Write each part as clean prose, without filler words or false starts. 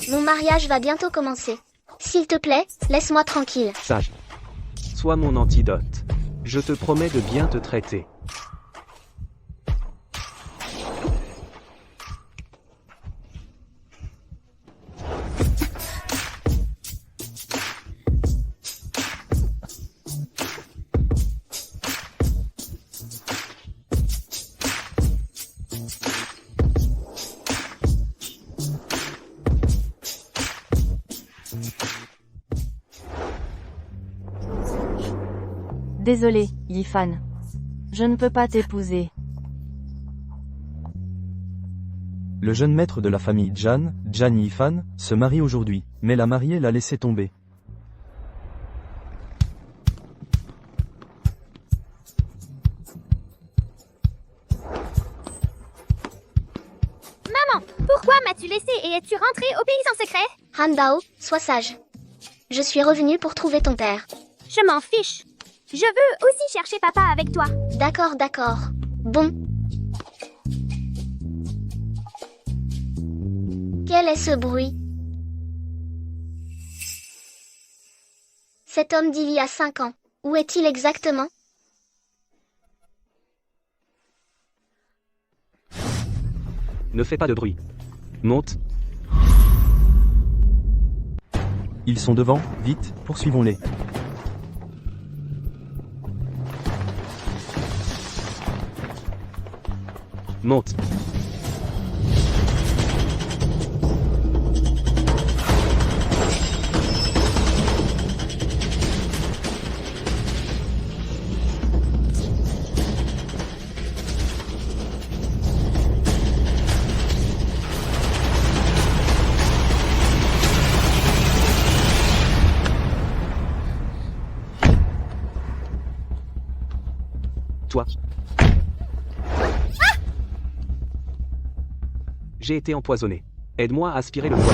Mon mariage va bientôt commencer. S'il te plaît, laisse-moi tranquille. Sage. Sois mon antidote. Je te promets de bien te traiter. Désolé, Yifan. Je ne peux pas t'épouser. Le jeune maître de la famille Jan Yifan, se marie aujourd'hui, mais la mariée l'a laissé tomber. Maman, pourquoi m'as-tu laissé et es-tu rentrée au pays en secret? Han Dao, sois sage. Je suis revenue pour trouver ton père. Je m'en fiche. Je veux aussi chercher papa avec toi. D'accord, d'accord. Bon. Quel est ce bruit? Cet homme d'il y a 5 ans. Où est-il exactement? Ne fais pas de bruit. Monte. Ils sont devant, vite, poursuivons-les. Monte. Toi. J'ai été empoisonné. Aide-moi à aspirer le poison.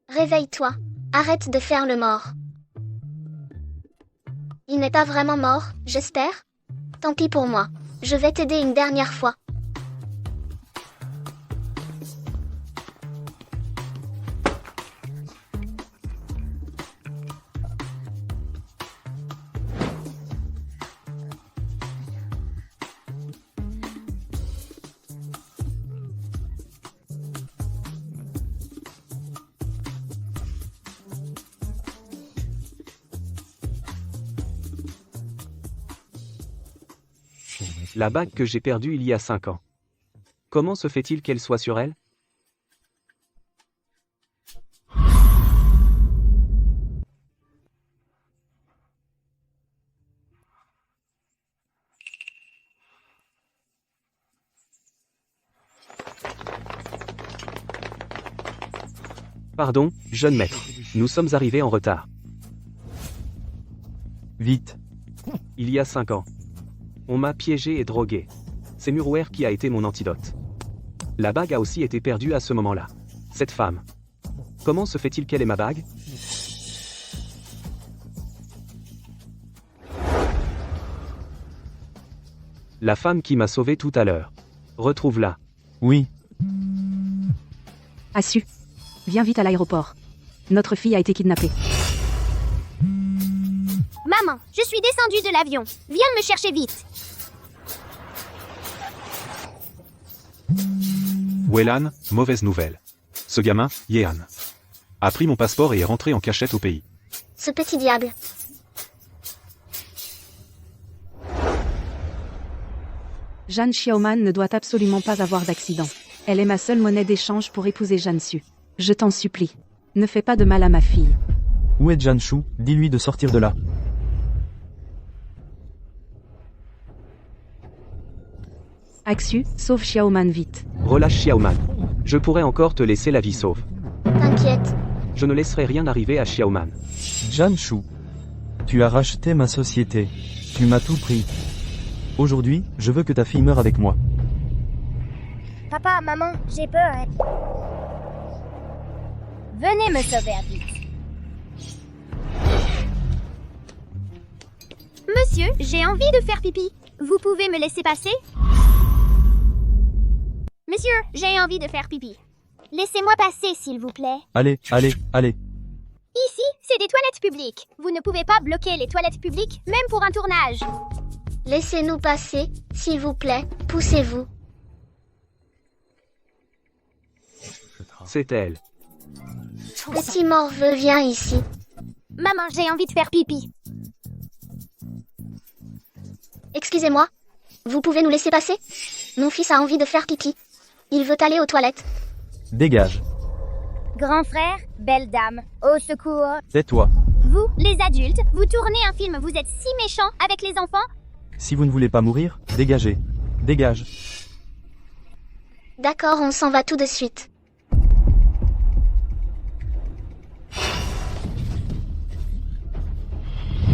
Réveille-toi. Arrête de faire le mort. Il n'est pas vraiment mort, j'espère? Tant pis pour moi. Je vais t'aider une dernière fois. La bague que j'ai perdue il y a 5 ans. Comment se fait-il qu'elle soit sur elle? Pardon, jeune maître. Nous sommes arrivés en retard. Vite. Il y a 5 ans. On m'a piégé et drogué. C'est Muruer qui a été mon antidote. La bague a aussi été perdue à ce moment-là. Cette femme. Comment se fait-il qu'elle ait ma bague? La femme qui m'a sauvé tout à l'heure. Retrouve-la. Oui. Assu. Viens vite à l'aéroport. Notre fille a été kidnappée. Maman, je suis descendue de l'avion. Viens me chercher vite. Wellan, mauvaise nouvelle. Ce gamin, Yehan, a pris mon passeport et est rentré en cachette au pays. Ce petit diable. Jeanne Xiaoman ne doit absolument pas avoir d'accident. Elle est ma seule monnaie d'échange pour épouser Jeanne Su. Je t'en supplie. Ne fais pas de mal à ma fille. Où est Jan Shu? Dis-lui de sortir de là. Axu, sauve Xiaoman vite. Relâche Xiaoman. Je pourrais encore te laisser la vie sauve. T'inquiète. Je ne laisserai rien arriver à Xiaoman. Jan Shu. Tu as racheté ma société. Tu m'as tout pris. Aujourd'hui, je veux que ta fille meure avec moi. Papa, maman, j'ai peur. Venez me sauver vite. Monsieur, j'ai envie de faire pipi. Vous pouvez me laisser passer? Mais Monsieur, j'ai envie de faire pipi. Laissez-moi passer, s'il vous plaît. Allez, allez, allez. Ici, c'est des toilettes publiques. Vous ne pouvez pas bloquer les toilettes publiques, même pour un tournage. Laissez-nous passer, s'il vous plaît, poussez-vous. C'est elle. Petit morveux, viens ici. Maman, j'ai envie de faire pipi. Excusez-moi. Vous pouvez nous laisser passer? Mon fils a envie de faire pipi. Il veut aller aux toilettes. Dégage. Grand frère, belle dame, au secours. Tais-toi. Vous, les adultes, vous tournez un film, vous êtes si méchants avec les enfants. Si vous ne voulez pas mourir, dégagez. Dégage. D'accord, on s'en va tout de suite.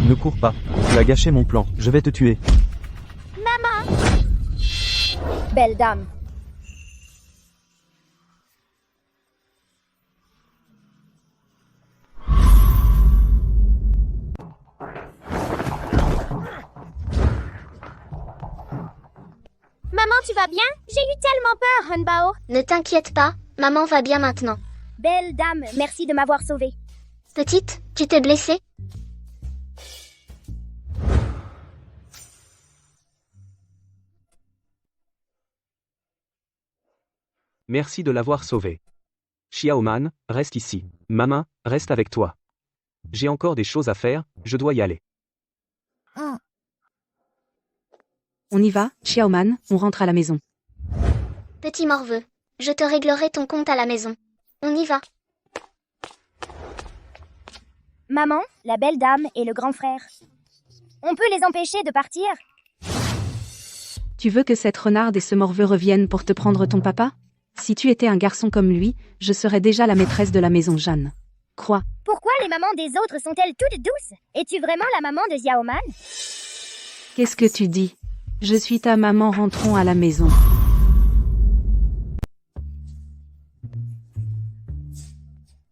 Ne cours pas. Tu as gâché mon plan. Je vais te tuer. Belle dame. Maman, tu vas bien? J'ai eu tellement peur, Hunbao. Ne t'inquiète pas, maman va bien maintenant. Belle dame, merci de m'avoir sauvée. Petite, tu t'es blessée? Merci de l'avoir sauvé. Xiaoman, reste ici. Maman, reste avec toi. J'ai encore des choses à faire, je dois y aller. On y va, Xiaoman, on rentre à la maison. Petit morveux, je te réglerai ton compte à la maison. On y va. Maman, la belle dame et le grand frère. On peut les empêcher de partir? Tu veux que cette renarde et ce morveux reviennent pour te prendre ton papa? Si tu étais un garçon comme lui, je serais déjà la maîtresse de la maison Jeanne. Crois. Pourquoi les mamans des autres sont-elles toutes douces? Es-tu vraiment la maman de Xiaoman? Qu'est-ce que tu dis? Je suis ta maman, rentrons à la maison.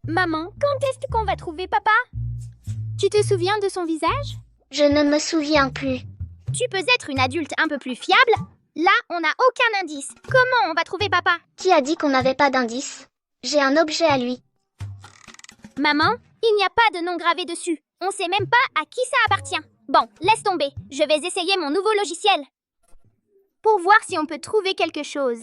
Maman, quand est-ce qu'on va trouver papa? Tu te souviens de son visage? Je ne me souviens plus. Tu peux être une adulte un peu plus fiable? Là, on n'a aucun indice. Comment on va trouver papa? Qui a dit qu'on n'avait pas d'indice? J'ai un objet à lui. Maman, il n'y a pas de nom gravé dessus. On sait même pas à qui ça appartient. Bon, laisse tomber. Je vais essayer mon nouveau logiciel. Pour voir si on peut trouver quelque chose.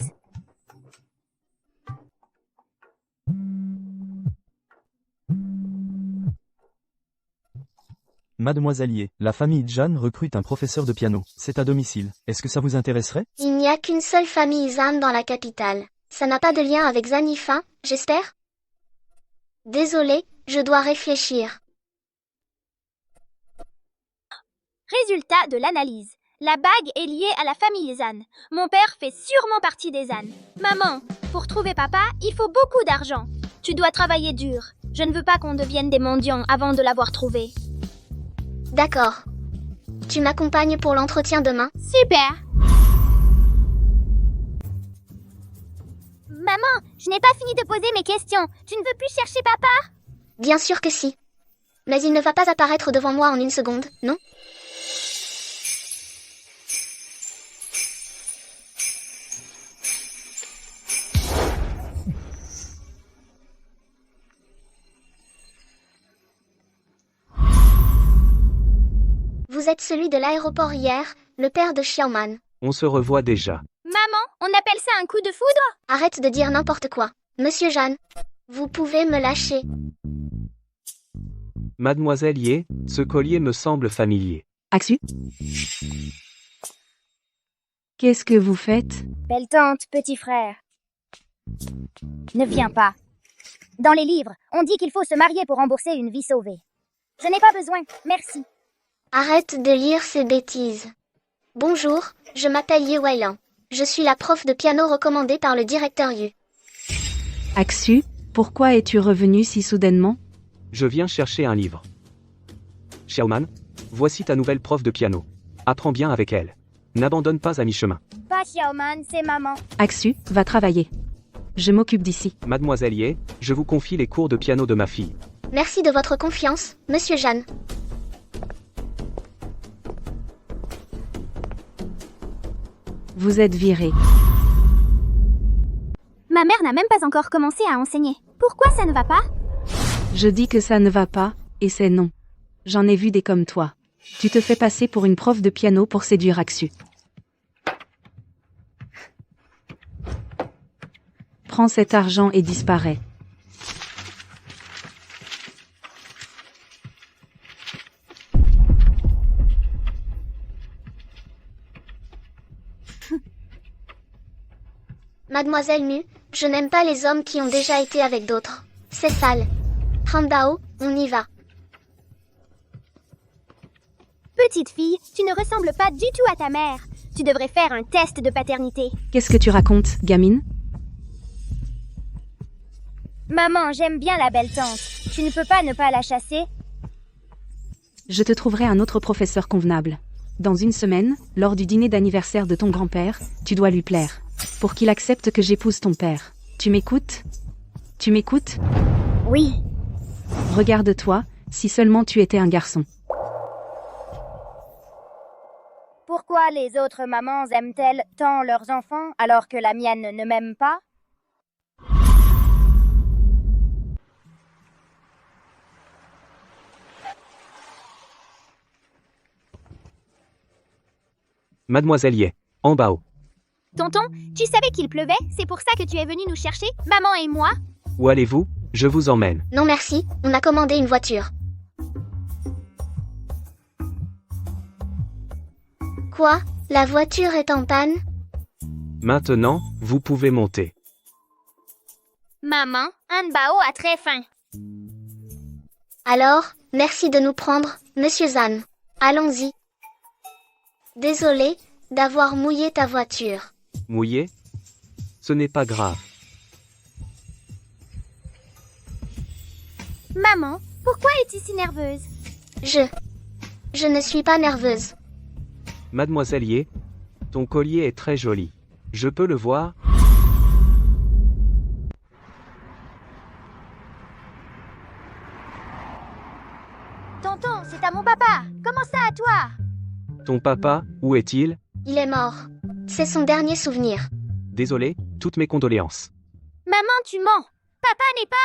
Mademoiselle Ye, la famille Jeanne recrute un professeur de piano. C'est à domicile. Est-ce que ça vous intéresserait? Il n'y a qu'une seule famille Zan dans la capitale. Ça n'a pas de lien avec Zanifin, j'espère? Désolé, je dois réfléchir. Résultat de l'analyse. La bague est liée à la famille Zan. Mon père fait sûrement partie des Zan. Maman, pour trouver papa, il faut beaucoup d'argent. Tu dois travailler dur. Je ne veux pas qu'on devienne des mendiants avant de l'avoir trouvé. D'accord. Tu m'accompagnes pour l'entretien demain? Super. Maman, je n'ai pas fini de poser mes questions. Tu ne veux plus chercher papa? Bien sûr que si. Mais il ne va pas apparaître devant moi en une seconde, non? Vous êtes celui de l'aéroport hier, le père de Xiaoman. On se revoit déjà. Maman, on appelle ça un coup de foudre? Arrête de dire n'importe quoi. Monsieur Jeanne, vous pouvez me lâcher. Mademoiselle Ye, ce collier me semble familier. Axu? Qu'est-ce que vous faites? Belle tante, petit frère. Ne viens pas. Dans les livres, on dit qu'il faut se marier pour rembourser une vie sauvée. Je n'ai pas besoin, merci. Arrête de lire ces bêtises. Bonjour, je m'appelle Ye Weilan. Je suis la prof de piano recommandée par le directeur Yu. Axu, pourquoi es-tu revenu si soudainement? Je viens chercher un livre. Xiaoman, voici ta nouvelle prof de piano. Apprends bien avec elle. N'abandonne pas à mi-chemin. Pas Xiaoman, c'est maman. Axu, va travailler. Je m'occupe d'ici. Mademoiselle Ye, je vous confie les cours de piano de ma fille. Merci de votre confiance, monsieur Jeanne. Vous êtes viré. Ma mère n'a même pas encore commencé à enseigner. Pourquoi ça ne va pas? Je dis que ça ne va pas, et c'est non. J'en ai vu des comme toi. Tu te fais passer pour une prof de piano pour séduire Aksu. Prends cet argent et disparais. Mademoiselle Mu, je n'aime pas les hommes qui ont déjà été avec d'autres. C'est sale. Hanbao, on y va. Petite fille, tu ne ressembles pas du tout à ta mère. Tu devrais faire un test de paternité. Qu'est-ce que tu racontes, gamine? Maman, j'aime bien la belle tante. Tu ne peux pas ne pas la chasser? Je te trouverai un autre professeur convenable. Dans une semaine, lors du dîner d'anniversaire de ton grand-père, tu dois lui plaire. Pour qu'il accepte que j'épouse ton père. Tu m'écoutes? Tu m'écoutes? Oui. Regarde-toi, si seulement tu étais un garçon. Pourquoi les autres mamans aiment-elles tant leurs enfants alors que la mienne ne m'aime pas? Mademoiselle Ye, en bas. Tonton, tu savais qu'il pleuvait? C'est pour ça que tu es venu nous chercher, maman et moi? Où allez-vous? Je vous emmène. Non merci, on a commandé une voiture. Quoi? La voiture est en panne? Maintenant, vous pouvez monter. Maman, Hanbao a très faim. Alors, merci de nous prendre, Monsieur Zan. Allons-y. Désolé d'avoir mouillé ta voiture. Mouillé? Ce n'est pas grave. Maman, pourquoi es-tu si nerveuse? Je ne suis pas nerveuse. Mademoiselle Ye, ton collier est très joli. Je peux le voir? Tonton, c'est à mon papa. Comment ça à toi? Ton papa, où est-il? Il est mort. C'est son dernier souvenir. Désolé, toutes mes condoléances. Maman, tu mens. Papa n'est pas...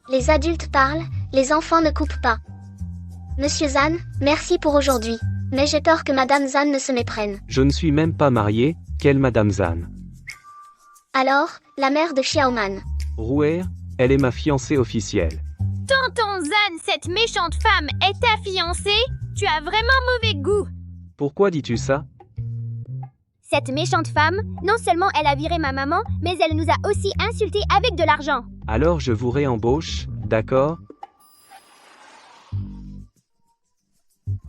Les adultes parlent, les enfants ne coupent pas. Monsieur Zan, merci pour aujourd'hui. Mais j'ai peur que Madame Zan ne se méprenne. Je ne suis même pas marié, quelle Madame Zan. Alors, la mère de Xiaoman. Rouer, elle est ma fiancée officielle. Tonton Zan, cette méchante femme est ta fiancée? Tu as vraiment mauvais goût. Pourquoi dis-tu ça? Cette méchante femme, non seulement elle a viré ma maman, mais elle nous a aussi insultés avec de l'argent. Alors je vous réembauche, d'accord?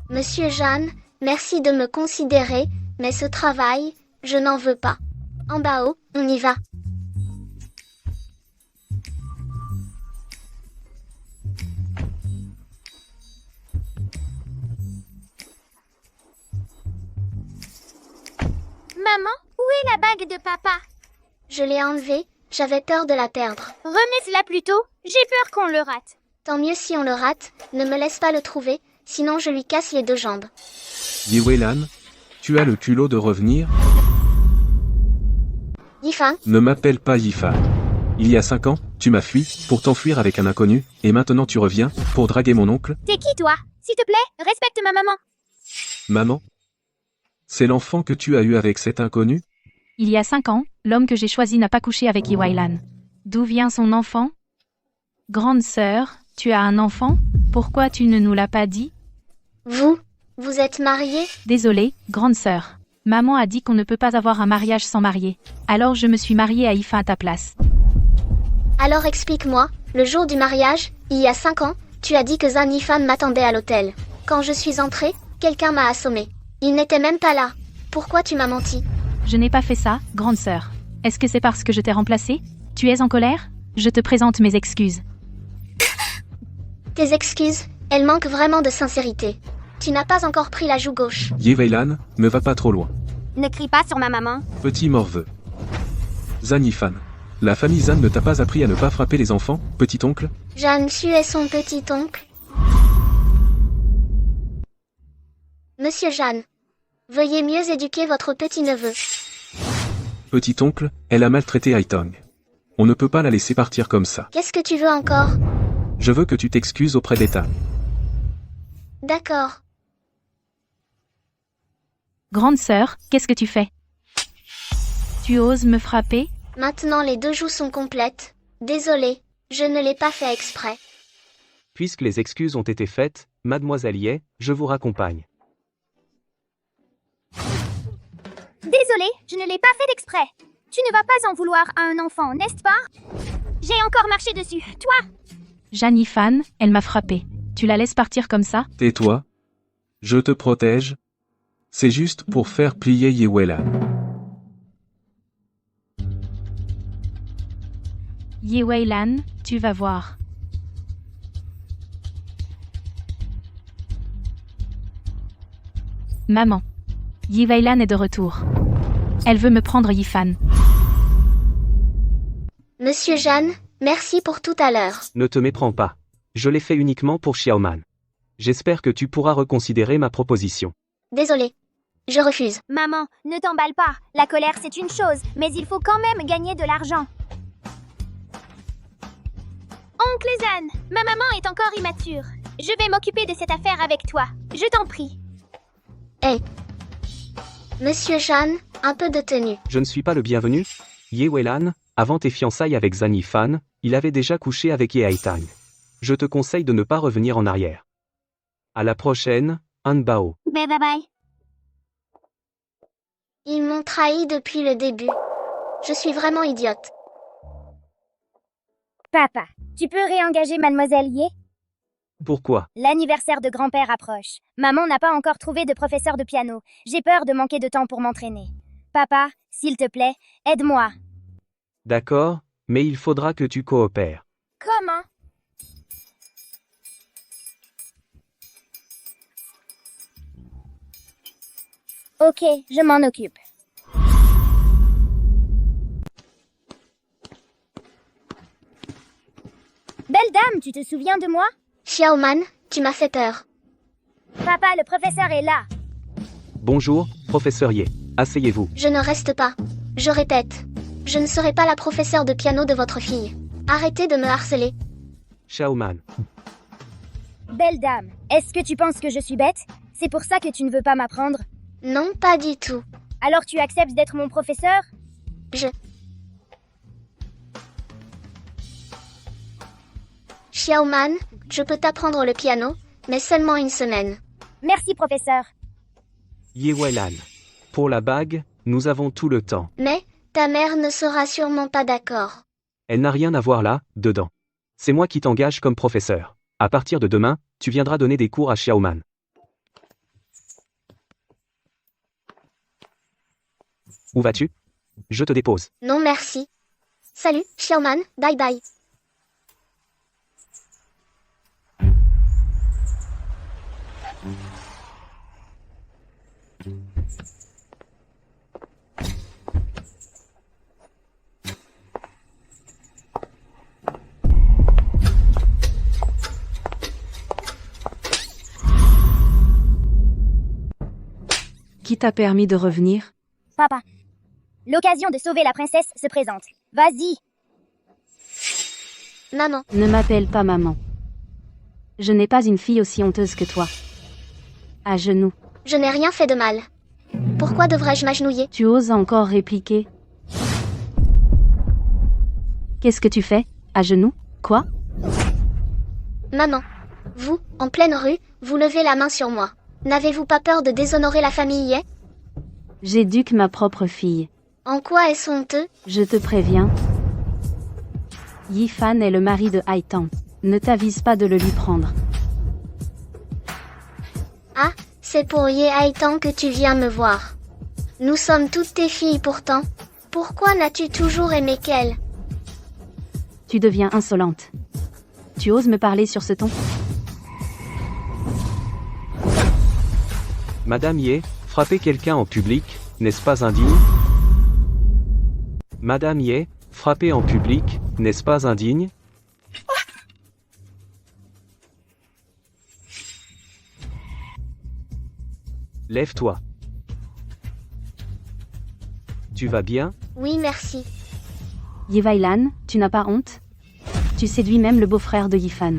Monsieur Jeanne, merci de me considérer, mais ce travail, je n'en veux pas. En bas haut, on y va. Maman, où est la bague de papa? Je l'ai enlevée, j'avais peur de la perdre. Remets-la plutôt, j'ai peur qu'on le rate. Tant mieux si on le rate, ne me laisse pas le trouver, sinon je lui casse les deux jambes. Yiwelan, tu as le culot de revenir? Yifan, Ne m'appelle pas Yifa. Il y a 5 ans, tu m'as fui, pour t'enfuir avec un inconnu, et maintenant tu reviens, pour draguer mon oncle? T'es qui toi? S'il te plaît, respecte ma maman. Maman? C'est l'enfant que tu as eu avec cet inconnu? Il y a 5 ans, l'homme que j'ai choisi n'a pas couché avec Yiwailan. D'où vient son enfant? Grande sœur, tu as un enfant? Pourquoi tu ne nous l'as pas dit? vous êtes mariée? Désolée, grande sœur. Maman a dit qu'on ne peut pas avoir un mariage sans marier. Alors je me suis mariée à Ifa à ta place. Alors explique-moi, le jour du mariage, il y a 5 ans, tu as dit que Zan Yifan m'attendait à l'hôtel. Quand je suis entrée, quelqu'un m'a assommé. Il n'était même pas là. Pourquoi tu m'as menti? Je n'ai pas fait ça, grande sœur. Est-ce que c'est parce que je t'ai remplacée? Tu es en colère? Je te présente mes excuses. Tes excuses, elles manquent vraiment de sincérité. Tu n'as pas encore pris la joue gauche. Yiwelan, ne va pas trop loin. Ne crie pas sur ma maman. Petit morveux. Zanifan. La famille Zan ne t'a pas appris à ne pas frapper les enfants, petit oncle? Jeanne Su est son petit-oncle. Monsieur Jeanne, veuillez mieux éduquer votre petit-neveu. Petit oncle, elle a maltraité Haitong. On ne peut pas la laisser partir comme ça. Qu'est-ce que tu veux encore? Je veux que tu t'excuses auprès d'État. D'accord. Grande sœur, qu'est-ce que tu fais? Tu oses me frapper? Maintenant les 2 joues sont complètes. Désolé, je ne l'ai pas fait exprès. Puisque les excuses ont été faites, mademoiselle Ye, je vous raccompagne. Désolée, je ne l'ai pas fait d'exprès. Tu ne vas pas en vouloir à un enfant, n'est-ce pas? J'ai encore marché dessus. Toi? Jeanne Yifan, elle m'a frappé. Tu la laisses partir comme ça? Tais-toi. Je te protège. C'est juste pour faire plier Yewelan. Yeweilan, tu vas voir. Maman. Yeweilan est de retour. Elle veut me prendre Yifan. Monsieur Jeanne, merci pour tout à l'heure. Ne te méprends pas. Je l'ai fait uniquement pour Xiaoman. J'espère que tu pourras reconsidérer ma proposition. Désolé. Je refuse. Maman, ne t'emballe pas. La colère, c'est une chose, mais il faut quand même gagner de l'argent. Oncle Zan, ma maman est encore immature. Je vais m'occuper de cette affaire avec toi. Je t'en prie. Monsieur Jeanne, un peu de tenue. Je ne suis pas le bienvenu. Ye Weilan, avant tes fiançailles avec Zhan Yifan, il avait déjà couché avec Ye Haitang. Je te conseille de ne pas revenir en arrière. À la prochaine, Han Bao. Bye bye bye. Ils m'ont trahi depuis le début. Je suis vraiment idiote. Papa, tu peux réengager mademoiselle Ye? Pourquoi? L'anniversaire de grand-père approche. Maman n'a pas encore trouvé de professeur de piano. J'ai peur de manquer de temps pour m'entraîner. Papa, s'il te plaît, aide-moi. D'accord, mais il faudra que tu coopères. Comment? Ok, je m'en occupe. Belle dame, tu te souviens de moi? Xiaoman, tu m'as fait peur. Papa, le professeur est là. Bonjour, professeur Ye. Asseyez-vous. Je ne reste pas. Je répète. Je ne serai pas la professeure de piano de votre fille. Arrêtez de me harceler. Xiaoman. Belle dame, est-ce que tu penses que je suis bête? C'est pour ça que tu ne veux pas m'apprendre? Non, pas du tout. Alors tu acceptes d'être mon professeur? Xiaoman, je peux t'apprendre le piano, mais seulement une semaine. Merci, professeur. Ye Weilan. Pour la bague, nous avons tout le temps. Mais, ta mère ne sera sûrement pas d'accord. Elle n'a rien à voir là, dedans. C'est moi qui t'engage comme professeur. À partir de demain, tu viendras donner des cours à Xiaoman. Où vas-tu? Je te dépose. Non merci. Salut, Xiaoman, bye bye. Qui t'a permis de revenir? Papa. L'occasion de sauver la princesse se présente. Vas-y. Maman, Ne m'appelle pas maman. Je n'ai pas une fille aussi honteuse que toi. À genoux. je n'ai rien fait de mal. Pourquoi devrais-je m'agenouiller? Tu oses encore répliquer? Qu'est-ce que tu fais? À genoux? Quoi? Maman, vous, en pleine rue, vous levez la main sur moi. N'avez-vous pas peur de déshonorer la famille Ye? J'éduque ma propre fille. En quoi est-ce honteux? Je te préviens. Yifan est le mari de Haitang. Ne t'avise pas de le lui prendre. Ah, c'est pour Ye Haitang que tu viens me voir. Nous sommes toutes tes filles pourtant. Pourquoi n'as-tu toujours aimé qu'elle? Tu deviens insolente. Tu oses me parler sur ce ton? Madame Ye, frapper quelqu'un en public, n'est-ce pas indigne? Madame Ye, frapper en public, n'est-ce pas indigne? Lève-toi. Tu vas bien? Oui merci. Yevailan, tu n'as pas honte? Tu séduis même le beau-frère de Yifan.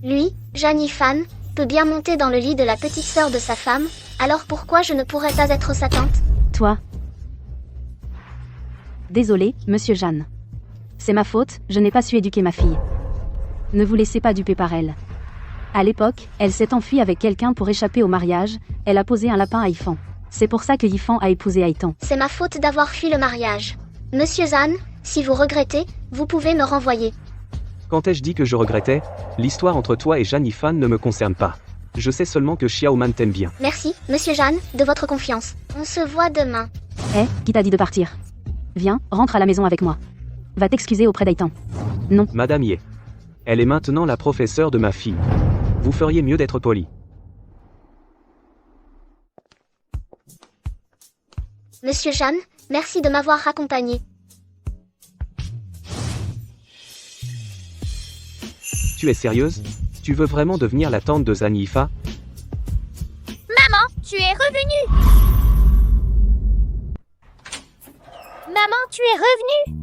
Lui, Jeanne Yifan, peut bien monter dans le lit de la petite sœur de sa femme, alors pourquoi je ne pourrais pas être sa tante? Toi. Désolé, monsieur Jeanne. C'est ma faute, je n'ai pas su éduquer ma fille. Ne vous laissez pas duper par elle. À l'époque, elle s'est enfuie avec quelqu'un pour échapper au mariage, elle a posé un lapin à Yifan. C'est pour ça que Yifan a épousé Aïtan. C'est ma faute d'avoir fui le mariage. Monsieur Zan, si vous regrettez, vous pouvez me renvoyer. Quand ai-je dit que je regrettais? L'histoire entre toi et Jeanne Yifan ne me concerne pas. Je sais seulement que Xiaoman t'aime bien. Merci, monsieur Jeanne, de votre confiance. On se voit demain. Eh, qui t'a dit de partir? Viens, rentre à la maison avec moi. Va t'excuser auprès d'Aïtan. Non. Madame Ye. Elle est maintenant la professeure de ma fille. Vous feriez mieux d'être poli. Monsieur Jeanne, merci de m'avoir accompagné. Tu es sérieuse? Tu veux vraiment devenir la tante de Zan Yifa? Maman, tu es revenue! Maman, tu es revenue!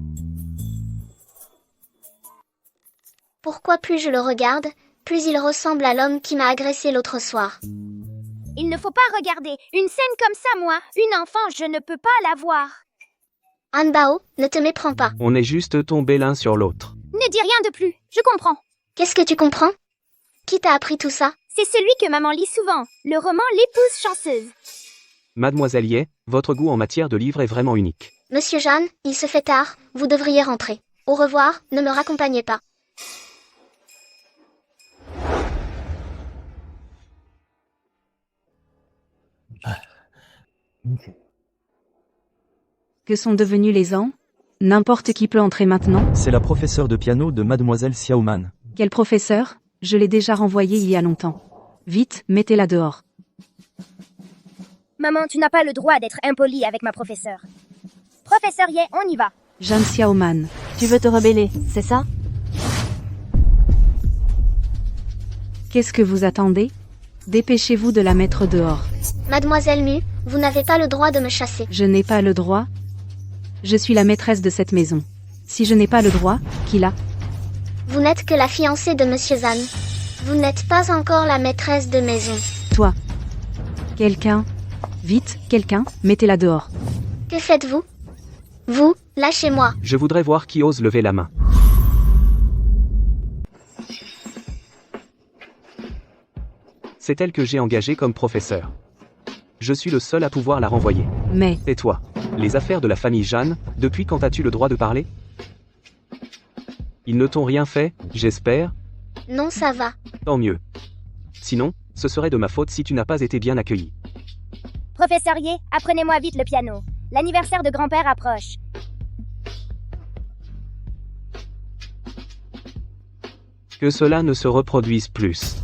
Pourquoi plus je le regarde, plus il ressemble à l'homme qui m'a agressé l'autre soir. Il ne faut pas regarder. Une scène comme ça, moi, une enfant, je ne peux pas la voir. Anbao, ne te méprends pas. On est juste tombés l'un sur l'autre. Ne dis rien de plus, je comprends. Qu'est-ce que tu comprends? Qui t'a appris tout ça? C'est celui que maman lit souvent, le roman L'épouse chanceuse. Mademoiselle Ye, votre goût en matière de livres est vraiment unique. Monsieur Jeanne, il se fait tard, vous devriez rentrer. Au revoir, ne me raccompagnez pas. Que sont devenus les ans? N'importe qui peut entrer maintenant. C'est la professeure de piano de Mademoiselle Xiaoman. Quel professeur? Je l'ai déjà renvoyée il y a longtemps. Vite, mettez-la dehors. Maman, tu n'as pas le droit d'être impoli avec ma professeure. Professeur Ye, on y va. Jeanne Xiaoman. Tu veux te rebeller, c'est ça? Qu'est-ce que vous attendez? Dépêchez-vous de la mettre dehors. Mademoiselle Mu, vous n'avez pas le droit de me chasser. Je n'ai pas le droit. Je suis la maîtresse de cette maison. Si je n'ai pas le droit, qui l'a? Vous n'êtes que la fiancée de monsieur Zan. Vous n'êtes pas encore la maîtresse de maison. Toi. Quelqu'un. Vite, quelqu'un, mettez-la dehors. Que faites-vous? Vous, lâchez-moi. Je voudrais voir qui ose lever la main. C'est elle que j'ai engagée comme professeur. Je suis le seul à pouvoir la renvoyer. Mais, Et toi? Les affaires de la famille Jeanne, depuis quand as-tu le droit de parler? Ils ne t'ont rien fait, j'espère? Non, ça va. Tant mieux. Sinon, ce serait de ma faute si tu n'as pas été bien accueilli. Professeur Ye, apprenez-moi vite le piano. L'anniversaire de grand-père approche. Que cela ne se reproduise plus.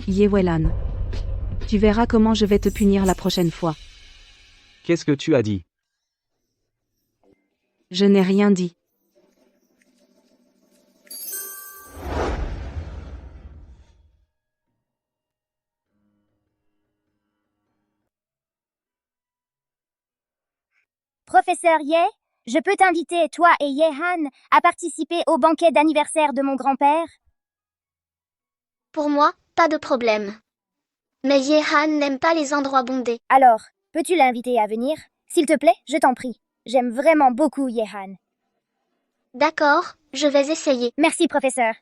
Yewelan. Tu verras comment je vais te punir la prochaine fois. Qu'est-ce que tu as dit? Je n'ai rien dit. Professeur Ye, je peux t'inviter, toi et Yehan, à participer au banquet d'anniversaire de mon grand-père? Pour moi, pas de problème. Mais Yehan n'aime pas les endroits bondés. Alors, peux-tu l'inviter à venir? S'il te plaît, je t'en prie. J'aime vraiment beaucoup Yehan. D'accord, je vais essayer. Merci, professeur.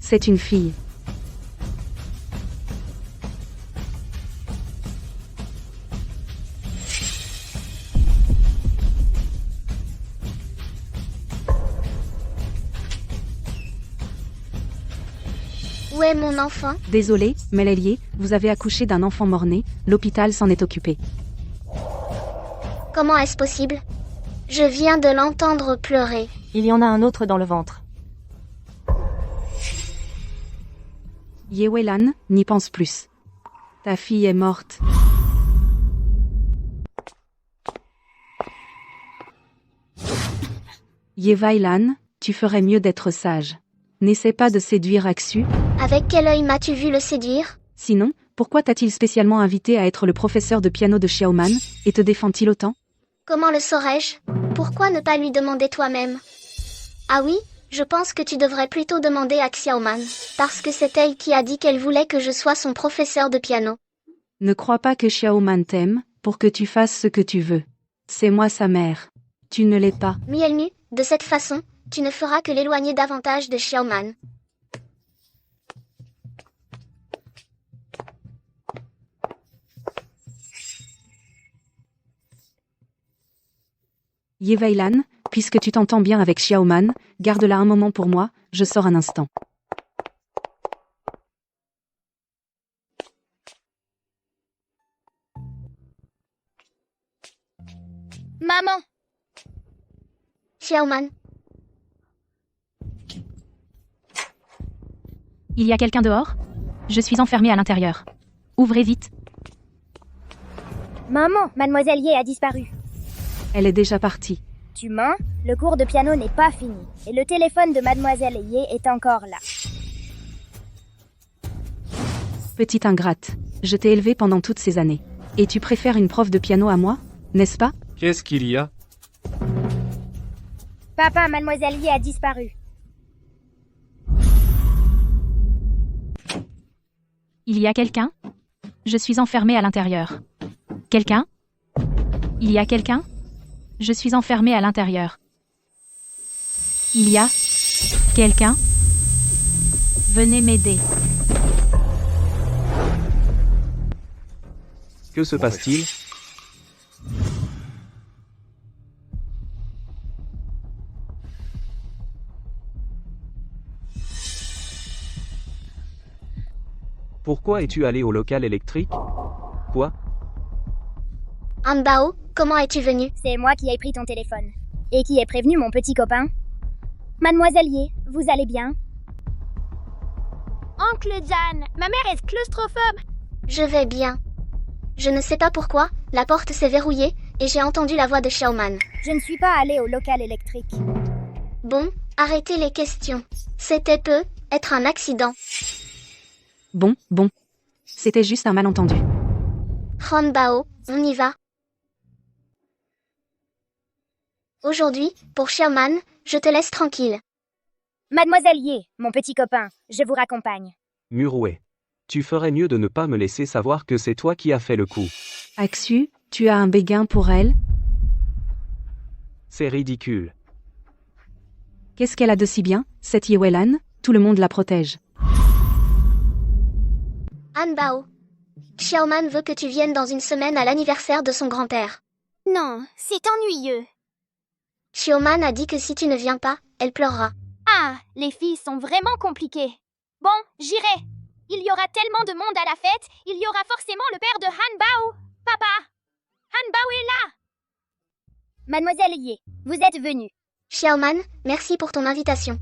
C'est une fille. Où est mon enfant? Désolé, Melelier, vous avez accouché d'un enfant mort-né, l'hôpital s'en est occupé. Comment est-ce possible? Je viens de l'entendre pleurer. Il y en a un autre dans le ventre. Yewelan, n'y pense plus. Ta fille est morte. Yevailan, tu ferais mieux d'être sage. N'essaie pas de séduire Aksu, Avec quel œil m'as-tu vu le séduire? sinon, pourquoi t'a-t-il spécialement invité à être le professeur de piano de Xiaoman, et te défend-il autant? Comment le saurais-je? Pourquoi ne pas lui demander toi-même? Ah oui, je pense que tu devrais plutôt demander à Xiaoman, parce que c'est elle qui a dit qu'elle voulait que je sois son professeur de piano. Ne crois pas que Xiaoman t'aime, pour que tu fasses ce que tu veux. C'est moi sa mère. Tu ne l'es pas. Mielnu, de cette façon, tu ne feras que l'éloigner davantage de Xiaoman. Yevailan, puisque tu t'entends bien avec Xiaoman, garde-la un moment pour moi, je sors un instant. Maman, Xiaoman, Il y a quelqu'un dehors? Je suis enfermée à l'intérieur. Ouvrez vite. maman, mademoiselle Ye a disparu. Elle est déjà partie. Tu mens? Le cours de piano n'est pas fini. Et le téléphone de mademoiselle Ye est encore là. Petite ingrate, je t'ai élevée pendant toutes ces années. Et tu préfères une prof de piano à moi, n'est-ce pas? Qu'est-ce qu'il y a? Papa, mademoiselle Ye a disparu. Il y a quelqu'un? Je suis enfermée à l'intérieur. Quelqu'un? Il y a quelqu'un? Je suis enfermée à l'intérieur. Il y a quelqu'un? Venez m'aider. Que se passe-t-il? Pourquoi es-tu allé au local électrique? Quoi? Hanbao, comment es-tu venu? C'est moi qui ai pris ton téléphone. Et qui ai prévenu mon petit copain. Mademoiselle Ye, vous allez bien? Oncle Jan, ma mère est claustrophobe. Je vais bien. Je ne sais pas pourquoi, la porte s'est verrouillée, et j'ai entendu la voix de Xiaoman. Je ne suis pas allée au local électrique. Bon, arrêtez les questions. C'était être un accident. Bon. C'était juste un malentendu. Hanbao, on y va. Aujourd'hui, pour Xiaoman, je te laisse tranquille. Mademoiselle Ye, mon petit copain, je vous raccompagne. Murouet. Tu ferais mieux de ne pas me laisser savoir que c'est toi qui as fait le coup. Aksu, tu as un béguin pour elle? C'est ridicule. Qu'est-ce qu'elle a de si bien, cette Yevailan? Tout le monde la protège. Hanbao. Xiaoman veut que tu viennes dans une semaine à l'anniversaire de son grand-père. Non, c'est ennuyeux. Xiaoman a dit que si tu ne viens pas, elle pleurera. Ah, les filles sont vraiment compliquées. Bon, j'irai. Il y aura tellement de monde à la fête, il y aura forcément le père de Hanbao. Papa, Hanbao est là. Mademoiselle Ye, vous êtes venue. Xiaoman, merci pour ton invitation.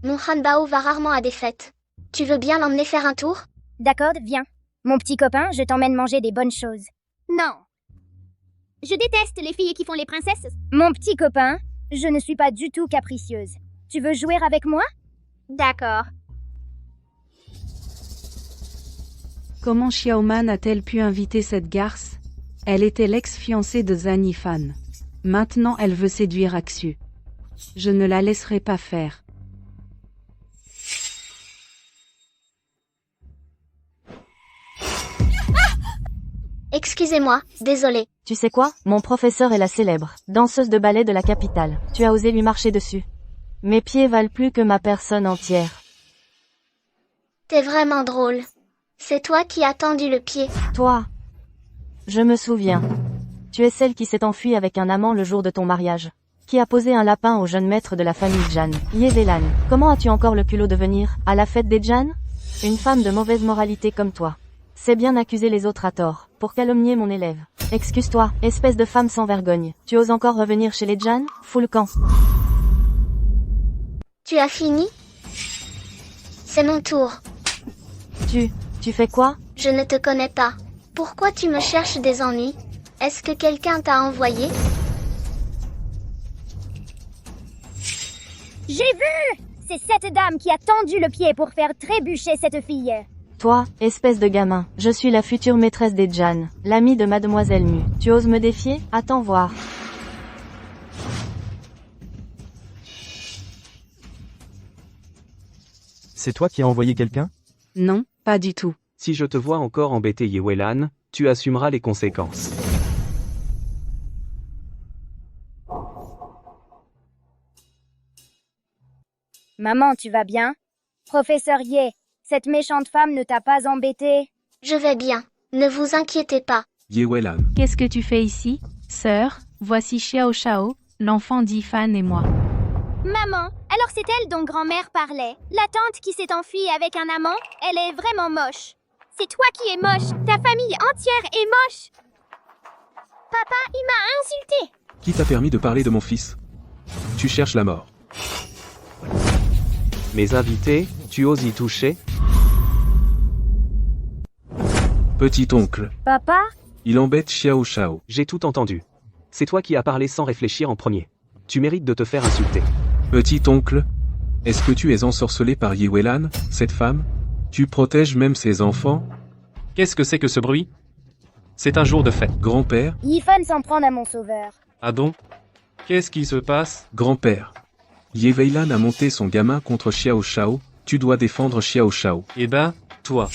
Mon Hanbao va rarement à des fêtes. Tu veux bien l'emmener faire un tour? D'accord, viens. Mon petit copain, je t'emmène manger des bonnes choses. Non. Je déteste les filles qui font les princesses. Mon petit copain, je ne suis pas du tout capricieuse. Tu veux jouer avec moi? D'accord. Comment Xiaoman a-t-elle pu inviter cette garce? Elle était l'ex-fiancée de Zhan Yifan. Maintenant elle veut séduire Aksu. Je ne la laisserai pas faire. Excusez-moi, désolé. Tu sais quoi? Mon professeur est la célèbre danseuse de ballet de la capitale. Tu as osé lui marcher dessus. Mes pieds valent plus que ma personne entière. T'es vraiment drôle. C'est toi qui as tendu le pied. Toi. Je me souviens. Tu es celle qui s'est enfuie avec un amant le jour de ton mariage. Qui a posé un lapin au jeune maître de la famille Jan. Yevailan. Comment as-tu encore le culot de venir à la fête des Jan? Une femme de mauvaise moralité comme toi. C'est bien accuser les autres à tort, pour calomnier mon élève. Excuse-toi, espèce de femme sans vergogne. Tu oses encore revenir chez les Jan? Fous le camp. Tu as fini? C'est mon tour. Tu fais quoi? Je ne te connais pas. Pourquoi tu me cherches des ennuis? Est-ce que quelqu'un t'a envoyé? J'ai vu! C'est cette dame qui a tendu le pied pour faire trébucher cette fille. Toi, espèce de gamin, je suis la future maîtresse des Jan, l'amie de Mademoiselle Mu. Tu oses me défier? Attends voir. C'est toi qui as envoyé quelqu'un? Non, pas du tout. Si je te vois encore embêter Yewelan, tu assumeras les conséquences. Maman, tu vas bien? Professeur Ye, cette méchante femme ne t'a pas embêté? Je vais bien. Ne vous inquiétez pas. Yewelan. Qu'est-ce que tu fais ici, sœur? Voici Xiao Shao, l'enfant d'Ifan et moi. Maman, alors c'est elle dont grand-mère parlait. La tante qui s'est enfuie avec un amant, elle est vraiment moche. C'est toi qui es moche. Ta famille entière est moche. Papa, il m'a insulté. Qui t'a permis de parler de mon fils? Tu cherches la mort. Mes invités, tu oses y toucher? Petit oncle. Papa? Il embête Xiao Shao. J'ai tout entendu. C'est toi qui as parlé sans réfléchir en premier. Tu mérites de te faire insulter. Petit oncle. Est-ce que tu es ensorcelé par Yewelan, cette femme? Tu protèges même ses enfants? Qu'est-ce que c'est que ce bruit? C'est un jour de fête. Grand-père? Yifan s'en prend à mon sauveur. Ah bon? Qu'est-ce qui se passe? Grand-père. Yewelan a monté son gamin contre Xiao Shao. Tu dois défendre Xiao Shao. Eh ben, toi.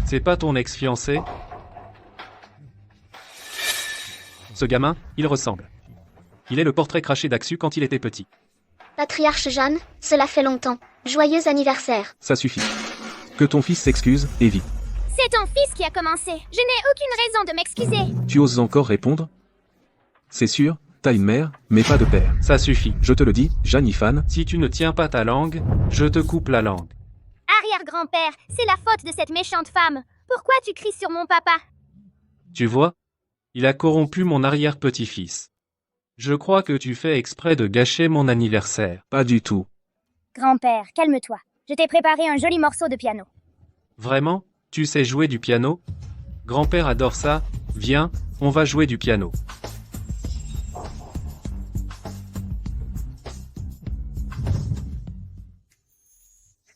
C'est pas ton ex-fiancé? Ce gamin, il ressemble. Il est le portrait craché d'Axu quand il était petit. Patriarche Jeanne, cela fait longtemps. Joyeux anniversaire. Ça suffit. Que ton fils s'excuse, et vite. C'est ton fils qui a commencé. Je n'ai aucune raison de m'excuser. Tu oses encore répondre? C'est sûr, t'as une mère, mais pas de père. Ça suffit. Je te le dis, Jeanne Ifan. Si tu ne tiens pas ta langue, je te coupe la langue. Arrière-grand-père, c'est la faute de cette méchante femme. Pourquoi tu cries sur mon papa? Tu vois? Il a corrompu mon arrière-petit-fils. Je crois que tu fais exprès de gâcher mon anniversaire. Pas du tout. Grand-père, calme-toi. Je t'ai préparé un joli morceau de piano. Vraiment? Tu sais jouer du piano? Grand-père adore ça. Viens, on va jouer du piano.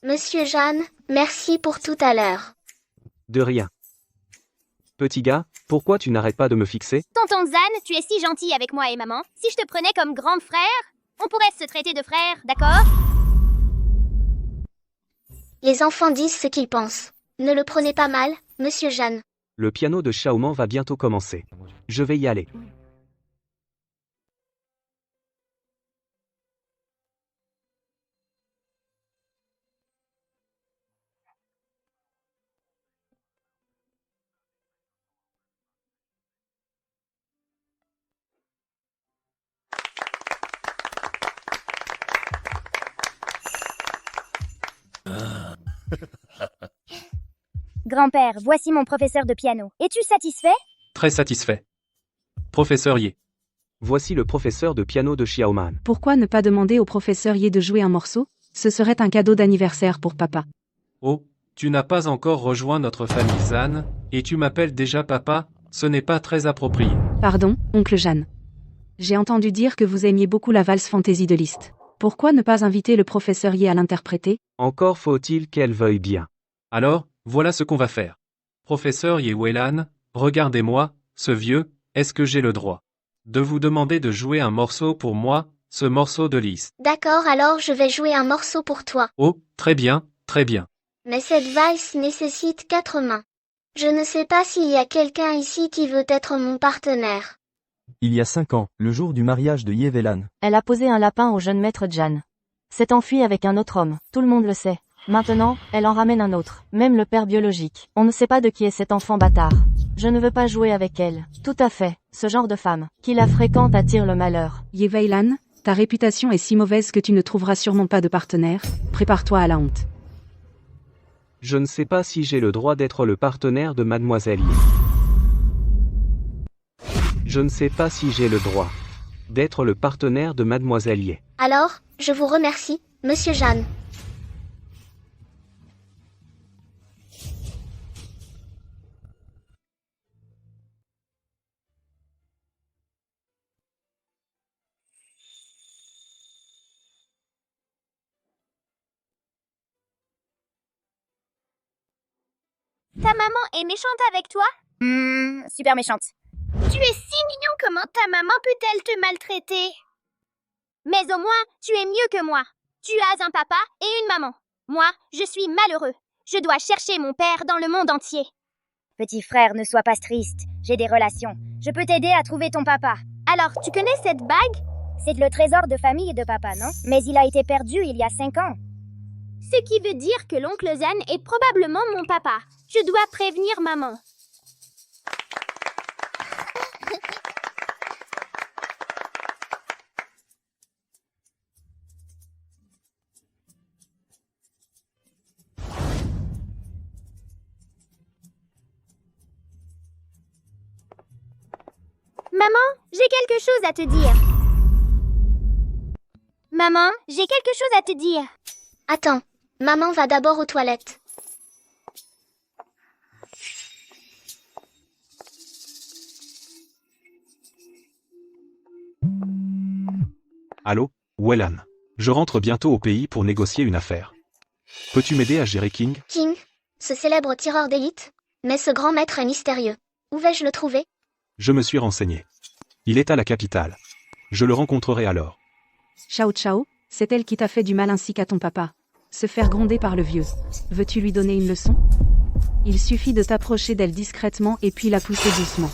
Monsieur Jeanne, merci pour tout à l'heure. De rien. Petit gars, pourquoi tu n'arrêtes pas de me fixer? Tonton Zan, tu es si gentil avec moi et maman. Si je te prenais comme grand frère, on pourrait se traiter de frère, d'accord? Les enfants disent ce qu'ils pensent. Ne le prenez pas mal, monsieur Jeanne. Le piano de Xiaoman va bientôt commencer. Je vais y aller. Grand-père, voici mon professeur de piano. Es-tu satisfait? Très satisfait. Professeur Ye. Voici le professeur de piano de Xiaoman. Pourquoi ne pas demander au professeur Ye de jouer un morceau? Ce serait un cadeau d'anniversaire pour papa. Oh, tu n'as pas encore rejoint notre famille Zan, et tu m'appelles déjà papa, ce n'est pas très approprié. Pardon, oncle Jeanne. J'ai entendu dire que vous aimiez beaucoup la valse fantaisie de Liszt. Pourquoi ne pas inviter le professeur Ye à l'interpréter? Encore faut-il qu'elle veuille bien. Alors, voilà ce qu'on va faire. Professeur Yewelan, regardez-moi, ce vieux, est-ce que j'ai le droit de vous demander de jouer un morceau pour moi, ce morceau de Liszt? D'accord, alors je vais jouer un morceau pour toi. Oh, très bien, très bien. Mais cette valse nécessite 4 mains. Je ne sais pas s'il y a quelqu'un ici qui veut être mon partenaire. Il y a 5 ans, le jour du mariage de Yewelan. Elle a posé un lapin au jeune maître Jan. S'est enfuie avec un autre homme, tout le monde le sait. Maintenant, elle en ramène un autre, même le père biologique. On ne sait pas de qui est cet enfant bâtard. Je ne veux pas jouer avec elle. Tout à fait, ce genre de femme, qui la fréquente attire le malheur. Yewelan, ta réputation est si mauvaise que tu ne trouveras sûrement pas de partenaire. Prépare-toi à la honte. Je ne sais pas si j'ai le droit d'être le partenaire de Mademoiselle Ye. Je ne sais pas si j'ai le droit d'être le partenaire de Mademoiselle Ye. Alors, je vous remercie, monsieur Jeanne. Ta maman est méchante avec toi? Super méchante. Tu es si mignon, comment ta maman peut-elle te maltraiter? Mais au moins, tu es mieux que moi. Tu as un papa et une maman. Moi, je suis malheureux. Je dois chercher mon père dans le monde entier. Petit frère, ne sois pas triste. J'ai des relations. Je peux t'aider à trouver ton papa. Alors, tu connais cette bague? C'est le trésor de famille de papa, non? Mais il a été perdu il y a 5 ans. Ce qui veut dire que l'oncle Zan est probablement mon papa. Je dois prévenir maman. Maman, j'ai quelque chose à te dire. Maman, j'ai quelque chose à te dire. Attends, maman va d'abord aux toilettes. Allô, Wellan. Je rentre bientôt au pays pour négocier une affaire. Peux-tu m'aider à gérer King? King, ce célèbre tireur d'élite. Mais ce grand maître est mystérieux. Où vais-je le trouver? Je me suis renseigné. Il est à la capitale. Je le rencontrerai alors. Xiao Chao, c'est elle qui t'a fait du mal ainsi qu'à ton papa. Se faire gronder par le vieux. Veux-tu lui donner une leçon? Il suffit de t'approcher d'elle discrètement et puis la pousser doucement.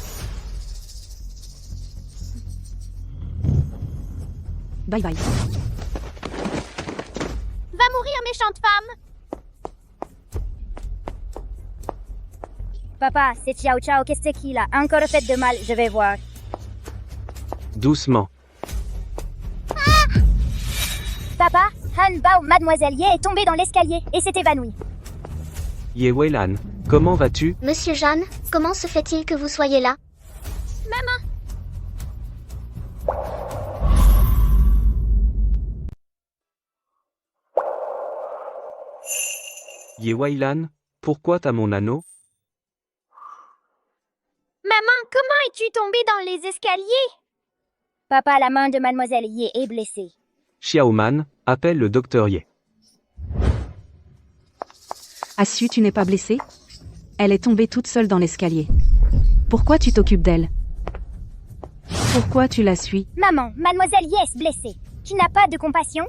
Bye bye. Va mourir, méchante femme. Papa, c'est Xiao Chao, qu'est-ce qu'il a encore fait de mal? Je vais voir. Doucement. Papa, Han Bao, Mademoiselle Ye est tombée dans l'escalier et s'est évanouie. Ye Weilan, comment vas-tu? Monsieur Jeanne, comment se fait-il que vous soyez là? Maman. Ye Weilan, pourquoi t'as mon anneau? Maman, comment es-tu tombée dans les escaliers? Papa, la main de Mademoiselle Ye est blessée. Xiaoman, appelle le docteur Ye. Assu, tu n'es pas blessée? Elle est tombée toute seule dans l'escalier. Pourquoi tu t'occupes d'elle? Pourquoi tu la suis? Maman, Mademoiselle Ye est blessée. Tu n'as pas de compassion?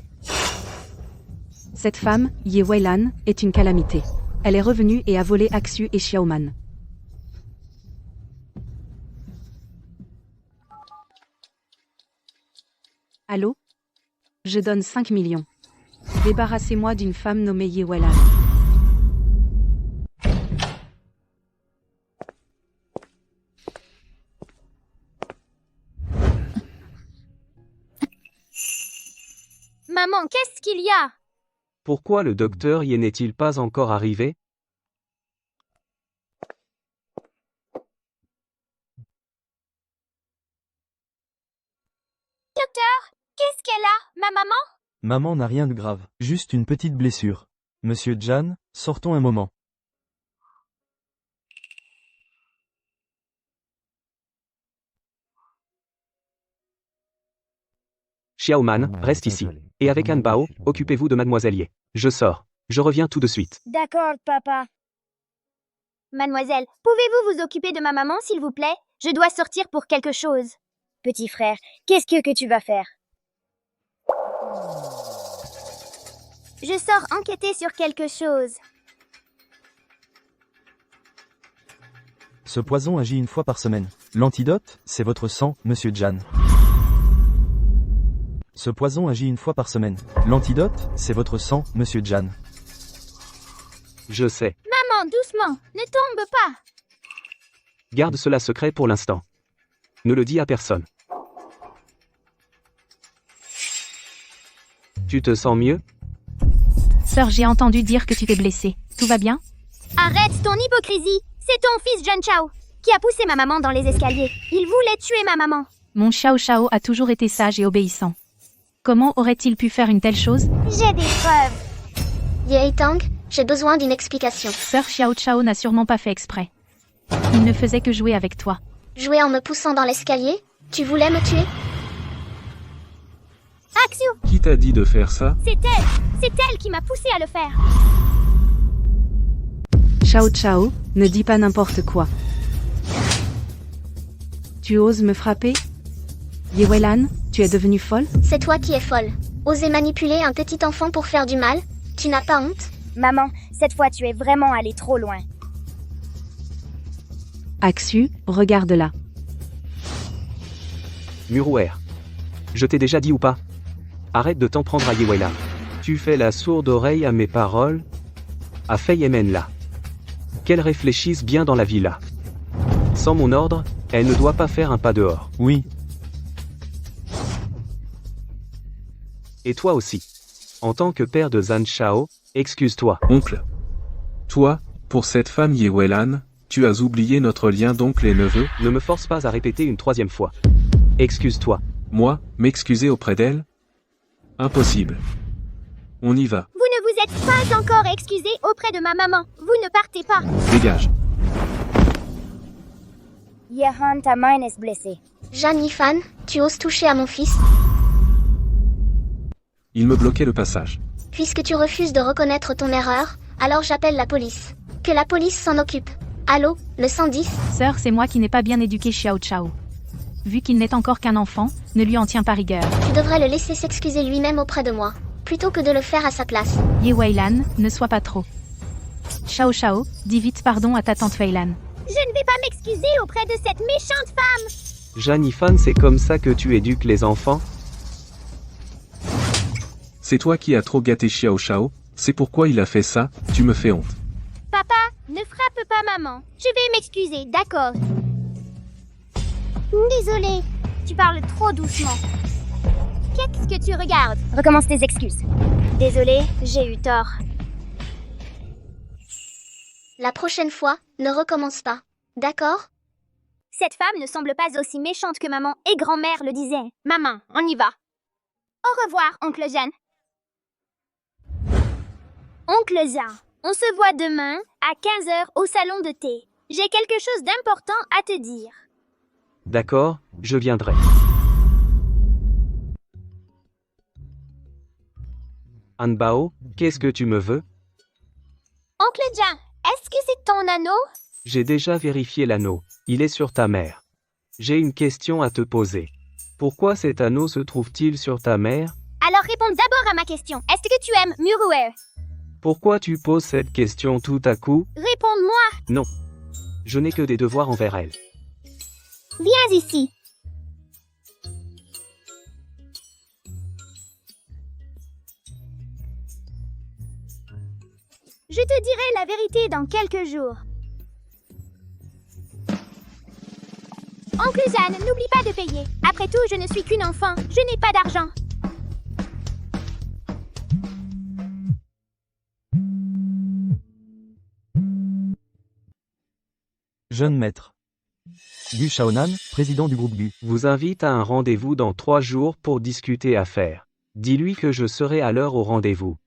Cette femme, Ye Weilan, est une calamité. Elle est revenue et a volé Axu et Xiaoman. Allô? Je donne 5 millions. Débarrassez-moi d'une femme nommée Ye Weilan. Maman, qu'est-ce qu'il y a? Pourquoi le docteur Ye n'est-il pas encore arrivé? Docteur, qu'est-ce qu'elle a, ma maman? Maman n'a rien de grave, juste une petite blessure. Monsieur Jan, sortons un moment. Xiaoman, reste ici. Et avec Han Bao, occupez-vous de Mademoiselle Ye. Je sors. Je reviens tout de suite. D'accord, papa. Mademoiselle, pouvez-vous vous occuper de ma maman, s'il vous plaît? Je dois sortir pour quelque chose. Petit frère, qu'est-ce que tu vas faire? Je sors enquêter sur quelque chose. Ce poison agit une fois par semaine. L'antidote, c'est votre sang, monsieur Jan. Ce poison agit une fois par semaine. L'antidote, c'est votre sang, monsieur Jan. Je sais. Maman, doucement, ne tombe pas. Garde cela secret pour l'instant. Ne le dis à personne. Tu te sens mieux? Sœur, j'ai entendu dire que tu t'es blessée. Tout va bien? Arrête ton hypocrisie. C'est ton fils John Chao qui a poussé ma maman dans les escaliers. Il voulait tuer ma maman. Mon Xiao Xiao a toujours été sage et obéissant. Comment aurait-il pu faire une telle chose? J'ai des preuves. Ye Tang, j'ai besoin d'une explication. Sœur Xiao Chao n'a sûrement pas fait exprès. Il ne faisait que jouer avec toi. Jouer en me poussant dans l'escalier? Tu voulais me tuer? Axu, Qui t'a dit de faire ça? c'est elle. C'est elle qui m'a poussé à le faire. Xiao Chao, ne dis pas n'importe quoi. Tu oses me frapper? Ye Weilan, tu es devenue folle? C'est toi qui es folle. Oser manipuler un petit enfant pour faire du mal? Tu n'as pas honte? Maman, cette fois tu es vraiment allé trop loin. Axu, regarde-la. Murouer. Je t'ai déjà dit ou pas? Arrête de t'en prendre à Ye Weilan. Tu fais la sourde oreille à mes paroles? À Fei Yemen là. Qu'elle réfléchisse bien dans la vie là. Sans mon ordre, elle ne doit pas faire un pas dehors. Oui. Et toi aussi. En tant que père de Zhan Shao, excuse-toi. Oncle. Toi, pour cette femme Ye Weilan, tu as oublié notre lien d'oncle et neveu? Ne me force pas à répéter une troisième fois. Excuse-toi. Moi, m'excuser auprès d'elle? Impossible. On y va. Vous ne vous êtes pas encore excusé auprès de ma maman. Vous ne partez pas. Dégage. Yehan, ta main est blessée. Jeanne Yifan, tu oses toucher à mon fils? Il me bloquait le passage. Puisque tu refuses de reconnaître ton erreur, alors j'appelle la police. Que la police s'en occupe. Allô, le 110? Sœur, c'est moi qui n'ai pas bien éduqué Xiao Chao. Vu qu'il n'est encore qu'un enfant, ne lui en tiens pas rigueur. Tu devrais le laisser s'excuser lui-même auprès de moi, plutôt que de le faire à sa place. Ye Weilan, ne sois pas trop. Xiao Chao, dis vite pardon à ta tante Weilan. Je ne vais pas m'excuser auprès de cette méchante femme. Jeanne Yifan, c'est comme ça que tu éduques les enfants? C'est toi qui as trop gâté Xiao Shao, c'est pourquoi il a fait ça, tu me fais honte. Papa, ne frappe pas maman. Je vais m'excuser, d'accord? Désolée, tu parles trop doucement. Qu'est-ce que tu regardes? Recommence tes excuses. Désolée, j'ai eu tort. La prochaine fois, ne recommence pas. D'accord? Cette femme ne semble pas aussi méchante que maman et grand-mère le disaient. Maman, on y va. Au revoir, oncle Jeanne. Oncle Jean, on se voit demain à 15h au salon de thé. J'ai quelque chose d'important à te dire. D'accord, je viendrai. Anbao, qu'est-ce que tu me veux? Oncle Jean, est-ce que c'est ton anneau? J'ai déjà vérifié l'anneau. Il est sur ta mère. J'ai une question à te poser. Pourquoi cet anneau se trouve-t-il sur ta mère? Alors réponds d'abord à ma question. Est-ce que tu aimes Murouer? Pourquoi tu poses cette question tout à coup? Réponds-moi. Non. Je n'ai que des devoirs envers elle. Viens ici. Je te dirai la vérité dans quelques jours. Oncle Jeanne, n'oublie pas de payer. Après tout, je ne suis qu'une enfant. Je n'ai pas d'argent. Jeune maître. Gu Shaonan, président du groupe Gu. Vous invite à un rendez-vous dans 3 jours pour discuter affaires. Dis-lui que je serai à l'heure au rendez-vous.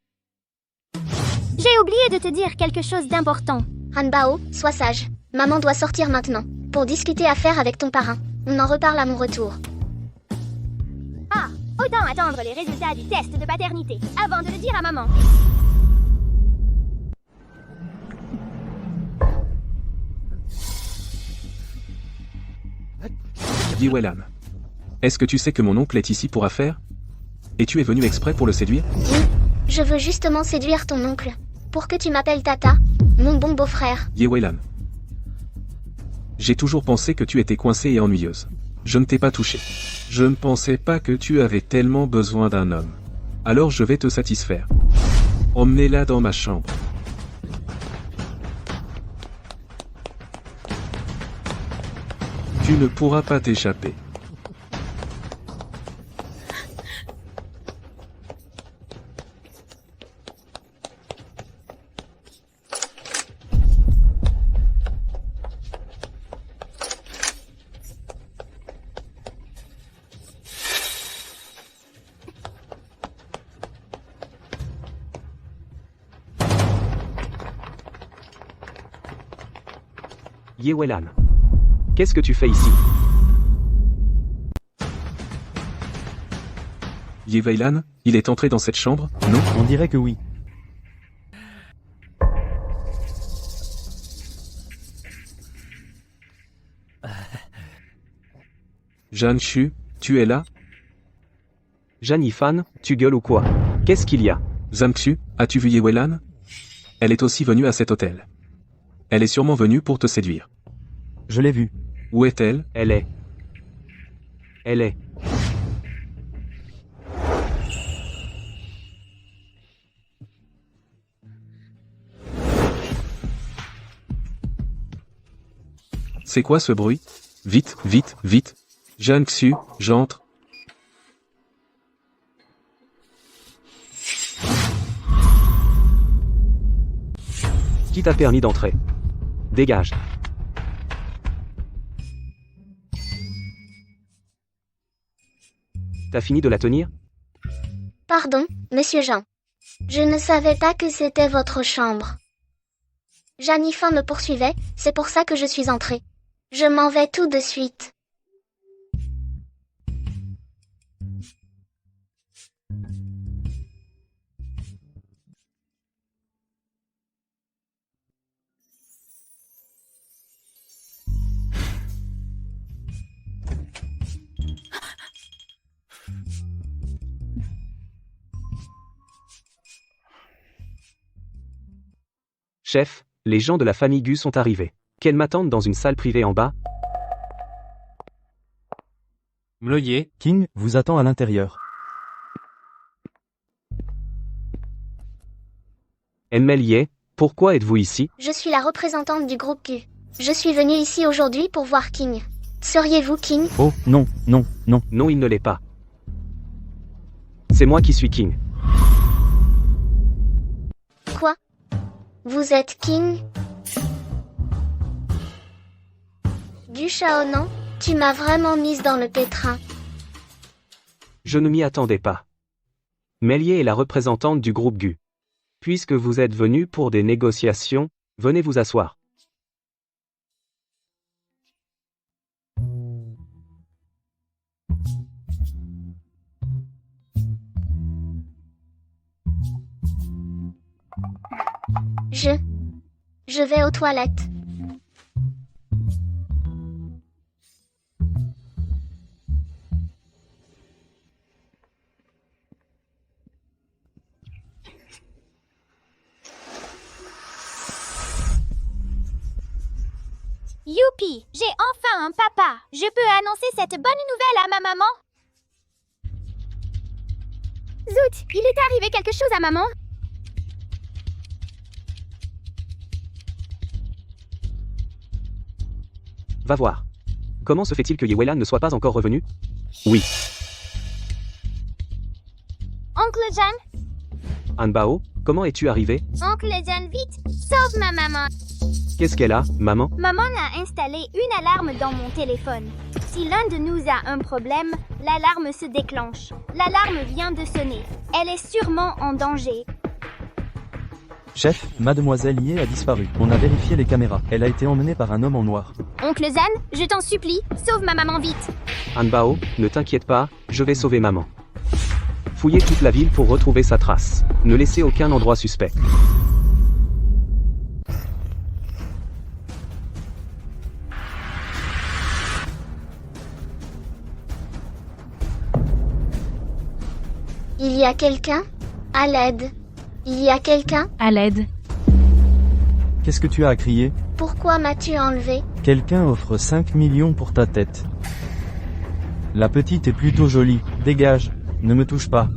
J'ai oublié de te dire quelque chose d'important. Hanbao, sois sage. Maman doit sortir maintenant, pour discuter affaires avec ton parrain. On en reparle à mon retour. Ah, autant attendre les résultats du test de paternité avant de le dire à maman. Ye Weilan. Est-ce que tu sais que mon oncle est ici pour affaires? Et tu es venu exprès pour le séduire? Oui, je veux justement séduire ton oncle. Pour que tu m'appelles Tata, mon bon beau-frère. Ye Weilan. J'ai toujours pensé que tu étais coincée et ennuyeuse. Je ne t'ai pas touché. Je ne pensais pas que tu avais tellement besoin d'un homme. Alors je vais te satisfaire. Emmenez-la dans ma chambre. Tu ne pourras pas t'échapper. Ye Weilan. Qu'est-ce que tu fais ici? Ye Weilan, il est entré dans cette chambre, non? On dirait que oui. Jeanne Chu, tu es là? Jeanne Yifan, tu gueules ou quoi? Qu'est-ce qu'il y a? Zhang Xu, as-tu vu Ye Weilan? Elle est aussi venue à cet hôtel. Elle est sûrement venue pour te séduire. Je l'ai vue. Où est-elle? Elle est. C'est quoi ce bruit? Vite, vite, vite. Jeanne Xu, j'entre. Qui t'a permis d'entrer? Dégage. T'as fini de la tenir? Pardon, monsieur Jean. Je ne savais pas que c'était votre chambre. Jeanne Yifan me poursuivait, c'est pour ça que je suis entrée. Je m'en vais tout de suite. Chef, les gens de la famille Gu sont arrivés. Qu'elles m'attendent dans une salle privée en bas. Mleuillet, King vous attend à l'intérieur. Nmelier, pourquoi êtes-vous ici? Je suis la représentante du groupe Q. Je suis venue ici aujourd'hui pour voir King. Seriez-vous King? Oh, non, non, non. Non, il ne l'est pas. C'est moi qui suis King. Quoi? Vous êtes King? Du Shaonan, tu m'as vraiment mise dans le pétrin. Je ne m'y attendais pas. Mélier est la représentante du groupe Gu. Puisque vous êtes venu pour des négociations, venez vous asseoir. Je vais aux toilettes. Youpi, j'ai enfin un papa. Je peux annoncer cette bonne nouvelle à ma maman? Zout, il est arrivé quelque chose à maman? Va voir. Comment se fait-il que Ye Weilan ne soit pas encore revenu? Oui. Oncle Jan, Anbao, comment es-tu arrivé? Oncle Jan, vite, sauve ma maman. Qu'est-ce qu'elle a, maman? Maman a installé une alarme dans mon téléphone. Si l'un de nous a un problème, l'alarme se déclenche. L'alarme vient de sonner. Elle est sûrement en danger. Chef, mademoiselle Ye a disparu. On a vérifié les caméras. Elle a été emmenée par un homme en noir. Oncle Zan, je t'en supplie, sauve ma maman vite. Anbao, ne t'inquiète pas, je vais sauver maman. Fouillez toute la ville pour retrouver sa trace. Ne laissez aucun endroit suspect. Il y a quelqu'un? À l'aide. Il y a quelqu'un? À l'aide. Qu'est-ce que tu as à crier? Pourquoi m'as-tu enlevé? Quelqu'un offre 5 millions pour ta tête. La petite est plutôt jolie. Dégage. Ne me touche pas.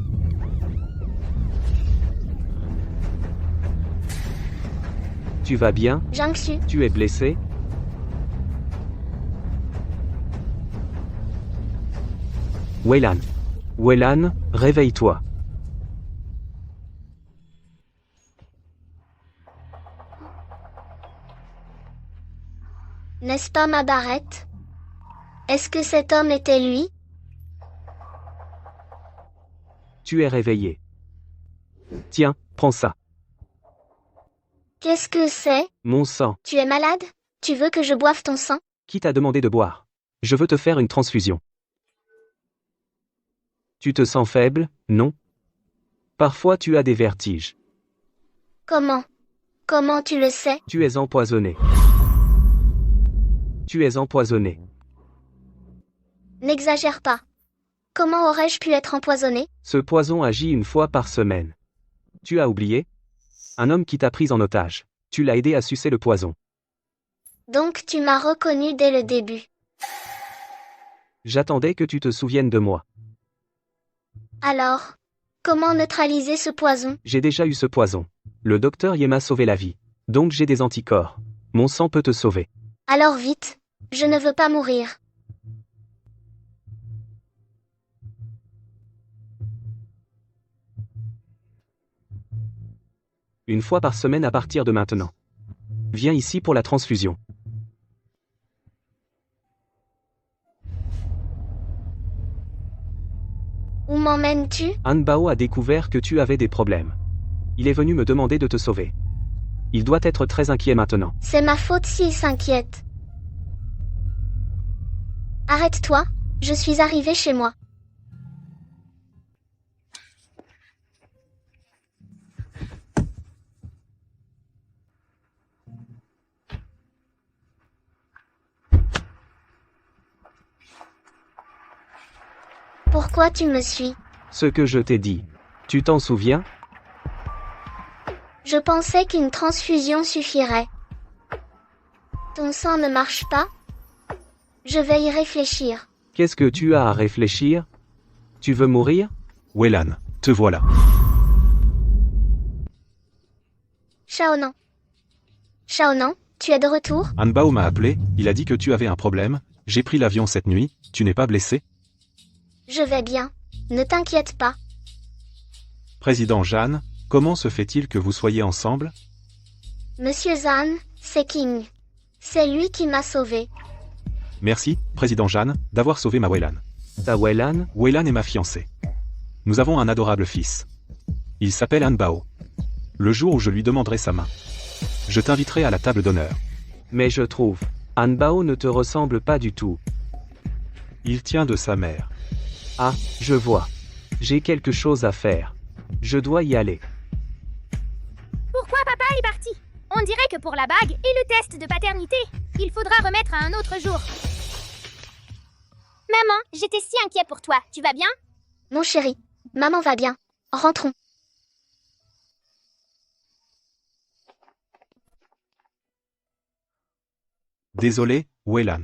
Tu vas bien? Jiangxu, Tu es blessé? Weilan. Weilan, réveille-toi. n'est-ce pas ma barrette? Est-ce que cet homme était lui? Tu es réveillé. Tiens, prends ça. Qu'est-ce que c'est? Mon sang. Tu es malade? Tu veux que je boive ton sang? Qui t'a demandé de boire? Je veux te faire une transfusion. Tu te sens faible, non? Parfois tu as des vertiges. Comment? Comment tu le sais? Tu es empoisonné. Tu es empoisonné. N'exagère pas. Comment aurais-je pu être empoisonné? Ce poison agit une fois par semaine. Tu as oublié? Un homme qui t'a prise en otage. Tu l'as aidé à sucer le poison. Donc tu m'as reconnu dès le début. J'attendais que tu te souviennes de moi. Alors, comment neutraliser ce poison? J'ai déjà eu ce poison. Le docteur y m'a sauvé la vie. Donc j'ai des anticorps. Mon sang peut te sauver. Alors vite, je ne veux pas mourir. Une fois par semaine à partir de maintenant. Viens ici pour la transfusion. Où m'emmènes-tu? Anbao a découvert que tu avais des problèmes. Il est venu me demander de te sauver. Il doit être très inquiet maintenant. C'est ma faute s'il s'inquiète. Arrête-toi, je suis arrivé chez moi. Pourquoi tu me suis? Ce que je t'ai dit. Tu t'en souviens? Je pensais qu'une transfusion suffirait. Ton sang ne marche pas? Je vais y réfléchir. Qu'est-ce que tu as à réfléchir? Tu veux mourir? Weylan, te voilà. Shaonan. Shaonan, tu es de retour? Anbao m'a appelé, il a dit que tu avais un problème. J'ai pris l'avion cette nuit, tu n'es pas blessé? Je vais bien. Ne t'inquiète pas. Président Jeanne, comment se fait-il que vous soyez ensemble? Monsieur Zan, c'est King. C'est lui qui m'a sauvé. Merci, Président Jeanne, d'avoir sauvé ma Weylan. Ta Weylan? Weylan est ma fiancée. Nous avons un adorable fils. Il s'appelle Anbao. Le jour où je lui demanderai sa main, je t'inviterai à la table d'honneur. Mais je trouve, Anbao ne te ressemble pas du tout. Il tient de sa mère. Ah, je vois. J'ai quelque chose à faire. Je dois y aller. Pourquoi papa est parti? On dirait que pour la bague et le test de paternité, il faudra remettre à un autre jour. Maman, j'étais si inquiet pour toi. Tu vas bien? Mon chéri, maman va bien. Rentrons. Désolé, Weylan.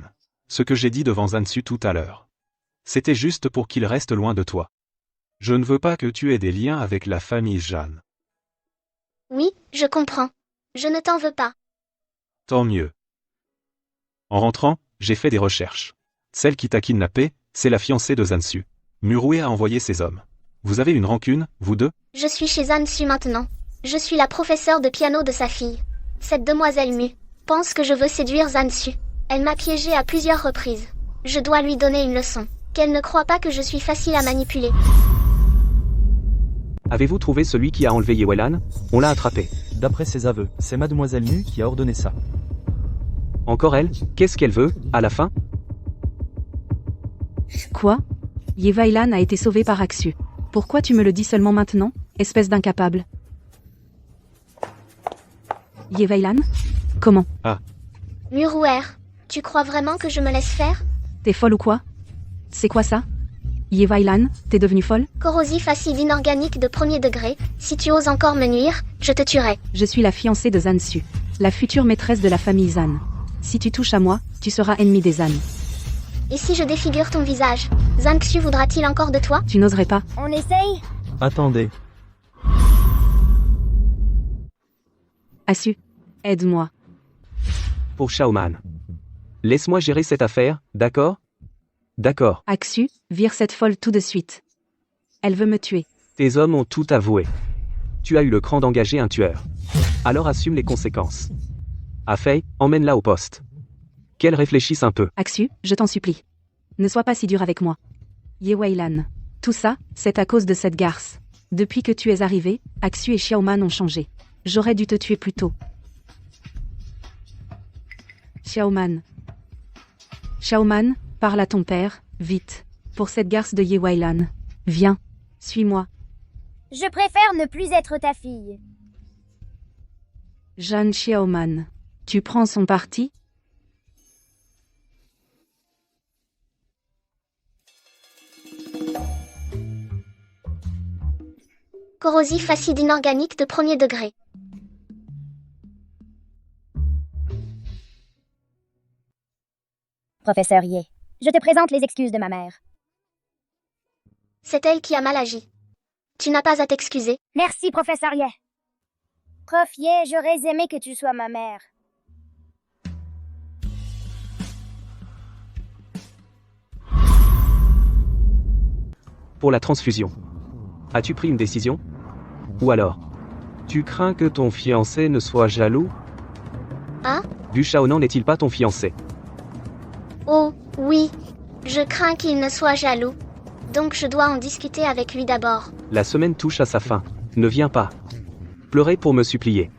Ce que j'ai dit devant Zansu tout à l'heure. C'était juste pour qu'il reste loin de toi. Je ne veux pas que tu aies des liens avec la famille Jeanne. Oui, je comprends. Je ne t'en veux pas. Tant mieux. En rentrant, j'ai fait des recherches. Celle qui t'a kidnappé, c'est la fiancée de Zansu. Murue a envoyé ses hommes. Vous avez une rancune, vous deux? Je suis chez Zansu maintenant. Je suis la professeure de piano de sa fille. Cette demoiselle Mu pense que je veux séduire Zansu. Elle m'a piégée à plusieurs reprises. Je dois lui donner une leçon. Qu'elle ne croit pas que je suis facile à manipuler. Avez-vous trouvé celui qui a enlevé Yewelan? On l'a attrapé. D'après ses aveux, c'est Mademoiselle Mu qui a ordonné ça. Encore elle? Qu'est-ce qu'elle veut, à la fin? Quoi? Yevailan a été sauvé par Axu. Pourquoi tu me le dis seulement maintenant, espèce d'incapable? Yevailan? Comment? Muruer, tu crois vraiment que je me laisse faire? T'es folle ou quoi? C'est quoi ça? Yevailan, t'es devenue folle? Corrosif acide inorganique de premier degré, si tu oses encore me nuire, je te tuerai. Je suis la fiancée de Zansu, la future maîtresse de la famille Zan. Si tu touches à moi, tu seras ennemi des Zan. Et si je défigure ton visage, Zanxu voudra-t-il encore de toi? Tu n'oserais pas. On essaye? Attendez. Assu, aide-moi. Pour Shaoman. Laisse-moi gérer cette affaire, d'accord? D'accord. Axu, vire cette folle tout de suite. Elle veut me tuer. Tes hommes ont tout avoué. Tu as eu le cran d'engager un tueur. Alors assume les conséquences. Afei, emmène-la au poste. Qu'elle réfléchisse un peu. Axu, je t'en supplie. Ne sois pas si dur avec moi. Yewailan. Tout ça, c'est à cause de cette garce. Depuis que tu es arrivé, Axu et Xiaoman ont changé. J'aurais dû te tuer plus tôt. Xiaoman. Xiaoman, parle à ton père, vite. Pour cette garce de Yewailan. Viens. Suis-moi. Je préfère ne plus être ta fille. Jeanne Xiaoman. Tu prends son parti? Corrosif acide inorganique de premier degré. Professeur Ye, je te présente les excuses de ma mère. C'est elle qui a mal agi. Tu n'as pas à t'excuser. Merci, professeur Ye. Prof Ye, j'aurais aimé que tu sois ma mère. Pour la transfusion. As-tu pris une décision? Ou alors, tu crains que ton fiancé ne soit jaloux? Hein? Du Shaonan n'est-il pas ton fiancé? Oh, oui. Je crains qu'il ne soit jaloux. Donc je dois en discuter avec lui d'abord. La semaine touche à sa fin. Ne viens pas pleurer pour me supplier.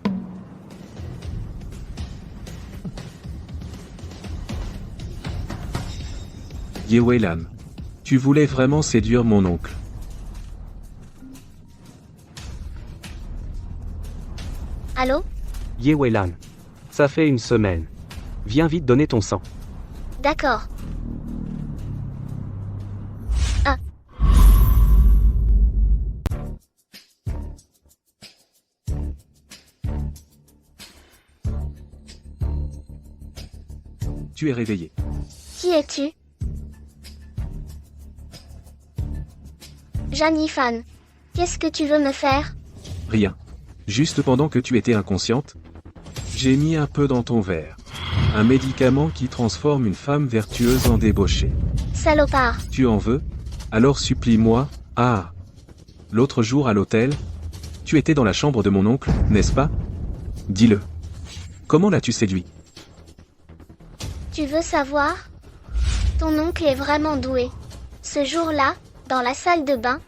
Ye Weilan. Tu voulais vraiment séduire mon oncle. Allô? Ye Weilan. Ça fait une semaine. Viens vite donner ton sang. D'accord. Ah. Tu es réveillé. Qui es-tu? Jeanne Yifan. Qu'est-ce que tu veux me faire? Rien. Juste pendant que tu étais inconsciente, j'ai mis un peu dans ton verre. Un médicament qui transforme une femme vertueuse en débauchée. Salopard. Tu en veux? Alors supplie-moi. Ah. L'autre jour à l'hôtel, tu étais dans la chambre de mon oncle, n'est-ce pas? Dis-le. Comment l'as-tu séduit? Tu veux savoir? Ton oncle est vraiment doué. Ce jour-là, dans la salle de bain,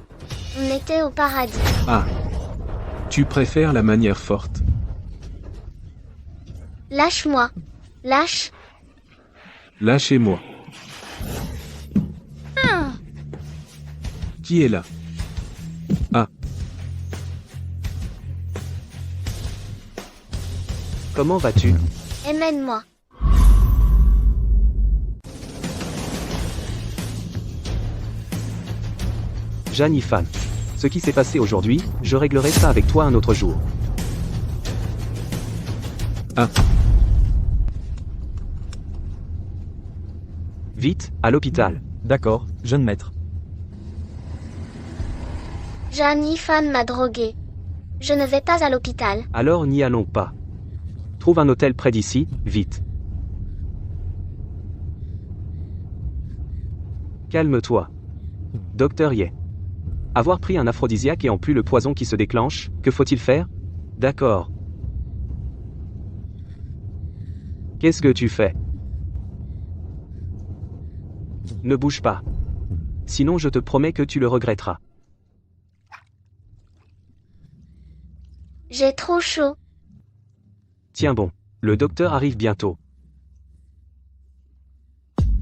on était au paradis. Ah. Tu préfères la manière forte. Lâche-moi. Lâche. Lâchez-moi. Qui est là? Ah. Comment vas-tu? Emmène-moi. Jeanne Yifan. Ce qui s'est passé aujourd'hui, je réglerai ça avec toi un autre jour. Ah. Vite, à l'hôpital. D'accord, jeune maître. Jeanne Yifan m'a drogué. Je ne vais pas à l'hôpital. Alors n'y allons pas. Trouve un hôtel près d'ici, vite. Calme-toi. Docteur Ye. Avoir pris un aphrodisiaque et en plus le poison qui se déclenche, que faut-il faire? D'accord. Qu'est-ce que tu fais? Ne bouge pas. Sinon je te promets que tu le regretteras. J'ai trop chaud. Tiens bon, le docteur arrive bientôt.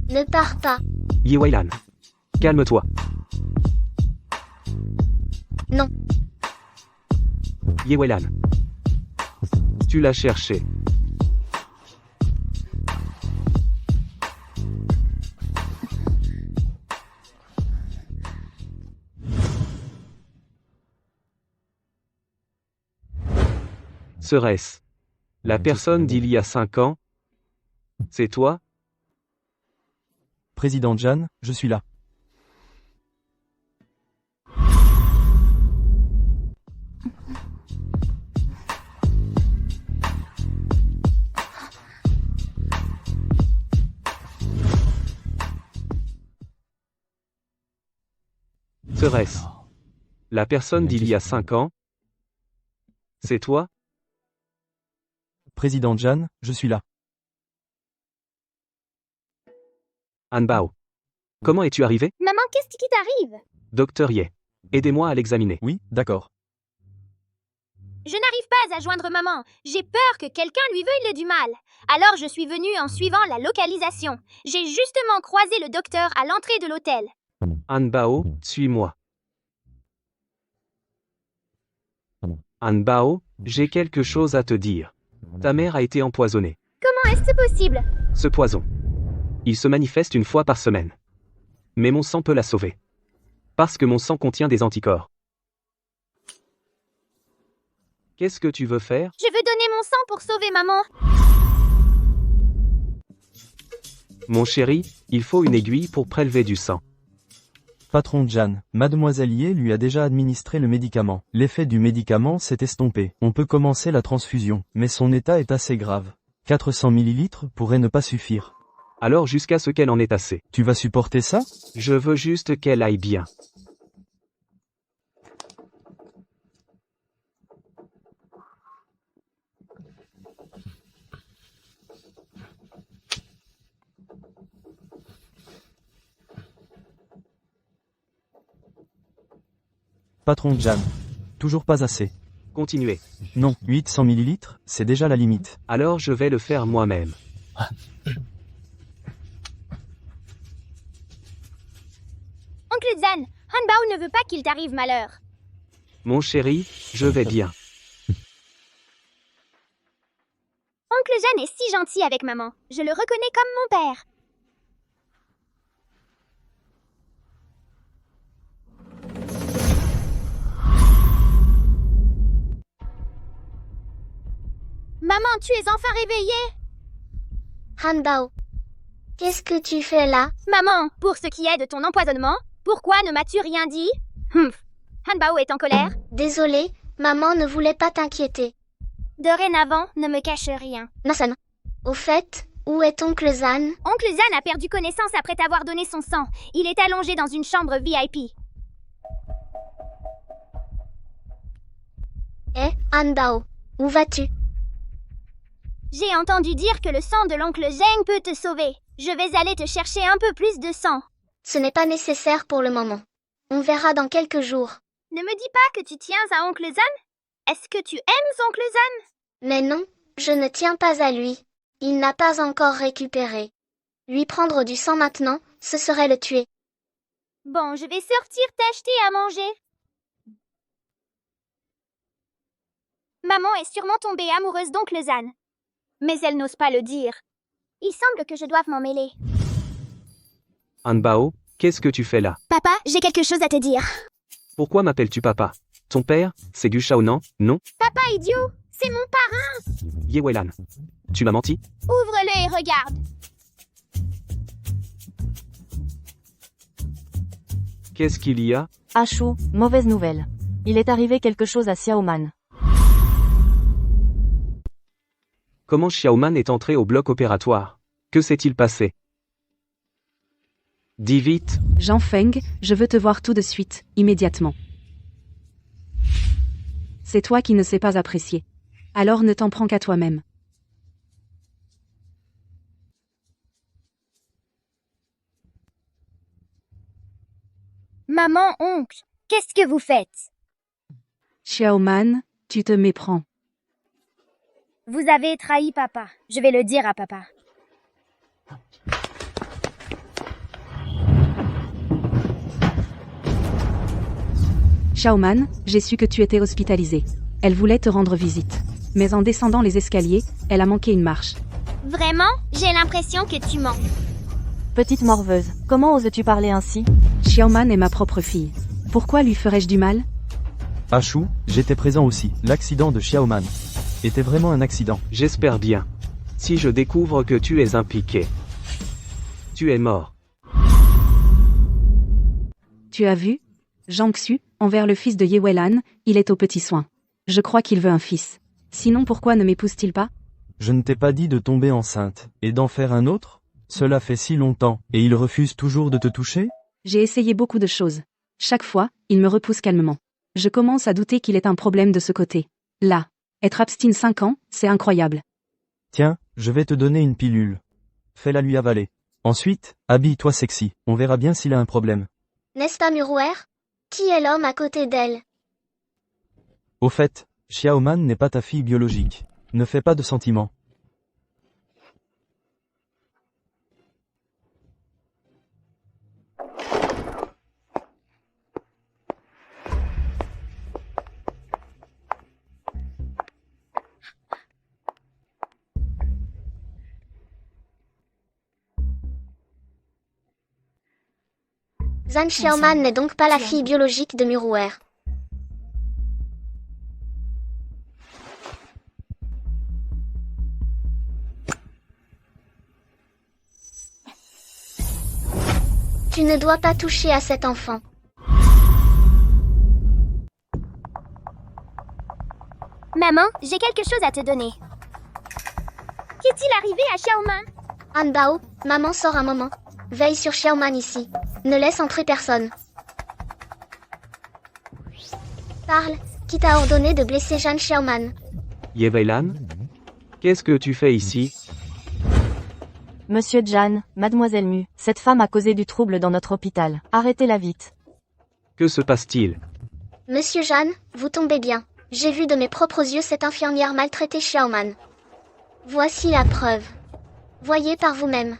Ne pars pas. Ye Weilan. Calme-toi. Non. Ye Weilan. Tu l'as cherché. Serait-ce la personne d'il y a 5 ans? C'est toi? Président Jeanne, je suis là. Serait-ce la personne d'il y a 5 ans? C'est toi? Président Jeanne, je suis là. Anbao. Comment es-tu arrivé? Maman, qu'est-ce qui t'arrive? Docteur Ye. Aidez-moi à l'examiner. Oui, d'accord. Je n'arrive pas à joindre maman. J'ai peur que quelqu'un lui veuille du mal. Alors je suis venue en suivant la localisation. J'ai justement croisé le docteur à l'entrée de l'hôtel. Anbao, suis-moi. Anbao, j'ai quelque chose à te dire. Ta mère a été empoisonnée. Comment est-ce possible? Ce poison. Il se manifeste une fois par semaine. Mais mon sang peut la sauver. Parce que mon sang contient des anticorps. Qu'est-ce que tu veux faire? Je veux donner mon sang pour sauver maman. Mon chéri, il faut une aiguille pour prélever du sang. Patron Jan, Mademoiselle Ye lui a déjà administré le médicament. L'effet du médicament s'est estompé. On peut commencer la transfusion, mais son état est assez grave. 400 ml pourrait ne pas suffire. Alors jusqu'à ce qu'elle en ait assez. Tu vas supporter ça? Je veux juste qu'elle aille bien. Patron Jan. Toujours pas assez. Continuez. Non, 800 ml, c'est déjà la limite. Alors je vais le faire moi-même. Oncle Zan, Hanbao ne veut pas qu'il t'arrive malheur. Mon chéri, je vais bien. Oncle Zan est si gentil avec maman. Je le reconnais comme mon père. Maman, tu es enfin réveillée? Hanbao. Qu'est-ce que tu fais là? Maman, pour ce qui est de ton empoisonnement, pourquoi ne m'as-tu rien dit? Humph. Hanbao est en colère. Désolée, maman ne voulait pas t'inquiéter. Dorénavant, ne me cache rien. Nasan. Au fait, où est oncle Zan? Oncle Zan a perdu connaissance après t'avoir donné son sang. Il est allongé dans une chambre VIP. Eh, Hanbao, où vas-tu? J'ai entendu dire que le sang de l'oncle Zheng peut te sauver. Je vais aller te chercher un peu plus de sang. Ce n'est pas nécessaire pour le moment. On verra dans quelques jours. Ne me dis pas que tu tiens à oncle Zan. Est-ce que tu aimes oncle Zan? Mais non, je ne tiens pas à lui. Il n'a pas encore récupéré. Lui prendre du sang maintenant, ce serait le tuer. Bon, je vais sortir t'acheter à manger. Maman est sûrement tombée amoureuse d'oncle Zan. Mais elle n'ose pas le dire. Il semble que je doive m'en mêler. Hanbao, qu'est-ce que tu fais là? Papa, j'ai quelque chose à te dire. Pourquoi m'appelles-tu papa? Ton père, c'est Gu Shaonan, non? Papa idiot, c'est mon parrain. Ye Weilan. Tu m'as menti? Ouvre-le et regarde. Qu'est-ce qu'il y a? Ashu, mauvaise nouvelle. Il est arrivé quelque chose à Xiaoman. Comment Xiaoman est entré au bloc opératoire? Que s'est-il passé? Dis vite. Jean Feng, je veux te voir tout de suite, immédiatement. C'est toi qui ne sais pas apprécier. Alors ne t'en prends qu'à toi-même. Maman, oncle, qu'est-ce que vous faites? Xiaoman, tu te méprends. Vous avez trahi papa. Je vais le dire à papa. Xiaoman, j'ai su que tu étais hospitalisé. Elle voulait te rendre visite. Mais en descendant les escaliers, elle a manqué une marche. Vraiment? J'ai l'impression que tu mens. Petite morveuse, comment oses-tu parler ainsi? Xiaoman est ma propre fille. Pourquoi lui ferais-je du mal? Ashu, j'étais présent aussi. L'accident de Xiaoman était vraiment un accident. J'espère bien. Si je découvre que tu es impliqué, tu es mort. Tu as vu? Zhang Xu, envers le fils de Ye Weilan, il est aux petits soins. Je crois qu'il veut un fils. Sinon pourquoi ne m'épouse-t-il pas? Je ne t'ai pas dit de tomber enceinte, et d'en faire un autre? Cela fait si longtemps, et il refuse toujours de te toucher? J'ai essayé beaucoup de choses. Chaque fois, il me repousse calmement. Je commence à douter qu'il ait un problème de ce côté. Là, être abstine 5 ans, c'est incroyable. Tiens, je vais te donner une pilule. Fais-la lui avaler. Ensuite, habille-toi sexy, on verra bien s'il a un problème. N'est-ce pas Muruer? Qui est l'homme à côté d'elle? Au fait, Xiaoman n'est pas ta fille biologique. Ne fais pas de sentiments. Zhang Xiaoman n'est donc pas la fille biologique de Muruer. Tu ne dois pas toucher à cet enfant. Maman, j'ai quelque chose à te donner. Qu'est-il arrivé à Xiaoman? Anbao, maman sort un moment. Veille sur Xiaoman ici. Ne laisse entrer personne. Parle, qui t'a ordonné de blesser Jeanne Xiaoman? Ye Weilan? Qu'est-ce que tu fais ici? Monsieur Jan, Mademoiselle Mu, cette femme a causé du trouble dans notre hôpital. Arrêtez-la vite. Que se passe-t-il? Monsieur Jeanne, vous tombez bien. J'ai vu de mes propres yeux cette infirmière maltraiter Xiaoman. Voici la preuve. Voyez par vous-même.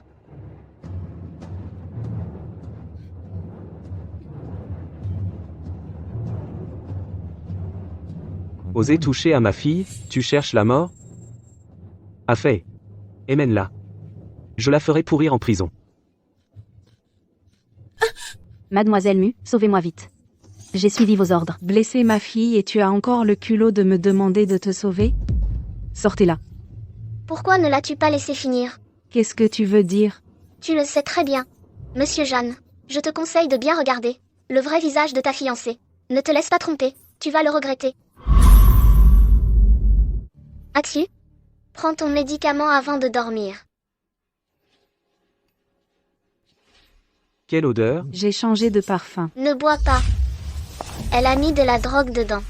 Oser toucher à ma fille, tu cherches la mort? A fait. Emmène-la. Je la ferai pourrir en prison. Mademoiselle Mu, sauvez-moi vite. J'ai suivi vos ordres. Blesser ma fille et tu as encore le culot de me demander de te sauver? Sortez-la. Pourquoi ne l'as-tu pas laissé finir? Qu'est-ce que tu veux dire? Tu le sais très bien. Monsieur Jeanne, je te conseille de bien regarder le vrai visage de ta fiancée. Ne te laisse pas tromper, tu vas le regretter. Axu, prends ton médicament avant de dormir. Quelle odeur? J'ai changé de parfum. Ne bois pas. Elle a mis de la drogue dedans.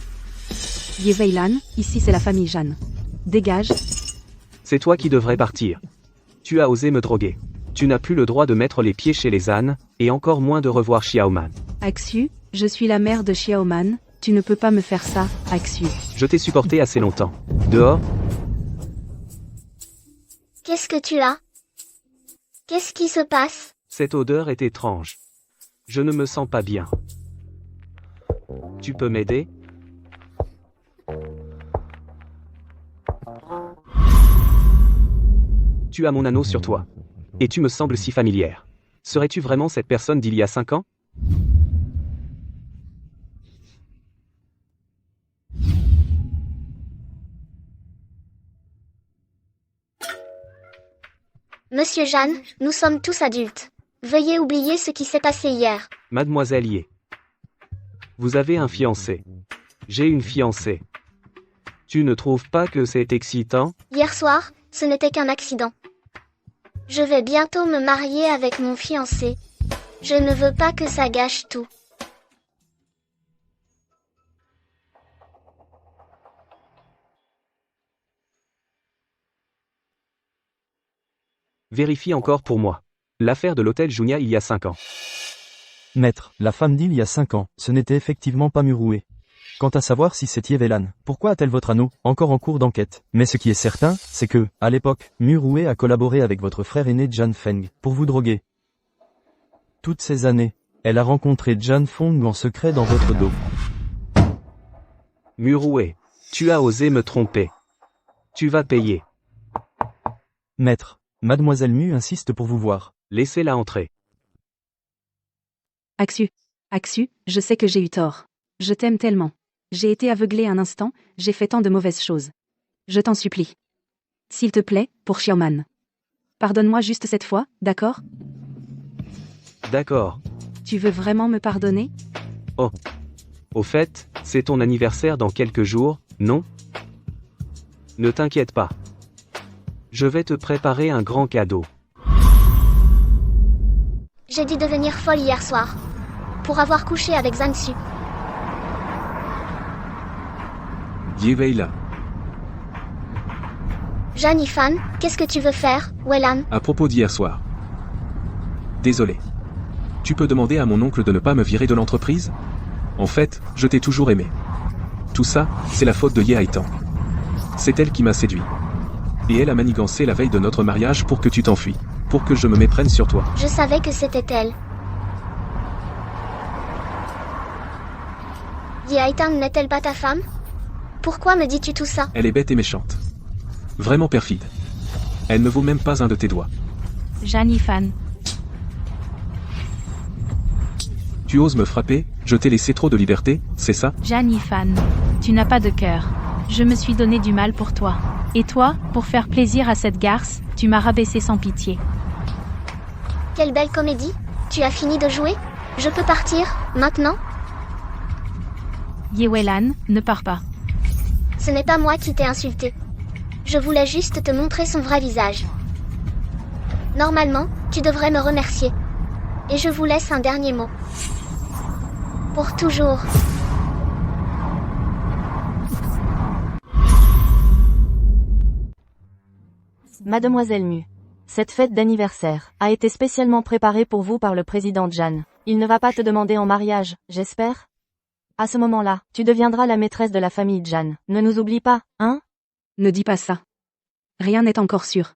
Ye Weilan, ici c'est la famille Jeanne. Dégage. C'est toi qui devrais partir. Tu as osé me droguer. Tu n'as plus le droit de mettre les pieds chez les ânes, et encore moins de revoir Xiaoman. Axu, je suis la mère de Xiaoman. Tu ne peux pas me faire ça, Axu. Je t'ai supporté assez longtemps. Dehors? Qu'est-ce que tu as? Qu'est-ce qui se passe? Cette odeur est étrange. Je ne me sens pas bien. Tu peux m'aider? Tu as mon anneau sur toi. Et tu me sembles si familière. Serais-tu vraiment cette personne d'il y a 5 ans? Monsieur Jeanne, nous sommes tous adultes. Veuillez oublier ce qui s'est passé hier. Mademoiselle Ye. Vous avez un fiancé. J'ai une fiancée. Tu ne trouves pas que c'est excitant? Hier soir, ce n'était qu'un accident. Je vais bientôt me marier avec mon fiancé. Je ne veux pas que ça gâche tout. Vérifie encore pour moi. L'affaire de l'hôtel Junia il y a 5 ans. Maître, la femme d'il y a 5 ans, ce n'était effectivement pas Muroué. Quant à savoir si c'est Ye Weilan, pourquoi a-t-elle votre anneau, encore en cours d'enquête? Mais ce qui est certain, c'est que, à l'époque, Muroué a collaboré avec votre frère aîné Jan Feng, pour vous droguer. Toutes ces années, elle a rencontré Jan Feng en secret dans votre dos. Muroué, tu as osé me tromper. Tu vas payer. Maître, Mademoiselle Mu insiste pour vous voir. Laissez-la entrer. Axu. Axu, je sais que j'ai eu tort. Je t'aime tellement. J'ai été aveuglée un instant, j'ai fait tant de mauvaises choses. Je t'en supplie. S'il te plaît, pour Xiaoman. Pardonne-moi juste cette fois, d'accord? D'accord. Tu veux vraiment me pardonner? Oh. Au fait, c'est ton anniversaire dans quelques jours, non? Ne t'inquiète pas. Je vais te préparer un grand cadeau. J'ai dû devenir folle hier soir. Pour avoir couché avec Zhang-Su. Ye Weilan. Jeanne Yifan, qu'est-ce que tu veux faire, Weilan? À propos d'hier soir. Désolé. Tu peux demander à mon oncle de ne pas me virer de l'entreprise? En fait, je t'ai toujours aimé. Tout ça, c'est la faute de Ye Haitan. C'est elle qui m'a séduit. Et elle a manigancé la veille de notre mariage pour que tu t'enfuis. Pour que je me méprenne sur toi. Je savais que c'était elle. Ye Haitan n'est-elle pas ta femme? Pourquoi me dis-tu tout ça? Elle est bête et méchante. Vraiment perfide. Elle ne vaut même pas un de tes doigts. Jeanne Yifan. Tu oses me frapper? Je t'ai laissé trop de liberté, c'est ça? Jeanne Yifan. Tu n'as pas de cœur. Je me suis donné du mal pour toi. Et toi, pour faire plaisir à cette garce, tu m'as rabaissé sans pitié. Quelle belle comédie. Tu as fini de jouer? Je peux partir, maintenant? Yewelan, ne pars pas. Ce n'est pas moi qui t'ai insulté. Je voulais juste te montrer son vrai visage. Normalement, tu devrais me remercier. Et je vous laisse un dernier mot. Pour toujours. Mademoiselle Mu. Cette fête d'anniversaire a été spécialement préparée pour vous par le président Jan. Il ne va pas te demander en mariage, j'espère? À ce moment-là, tu deviendras la maîtresse de la famille Jan. Ne nous oublie pas, hein? Ne dis pas ça. Rien n'est encore sûr.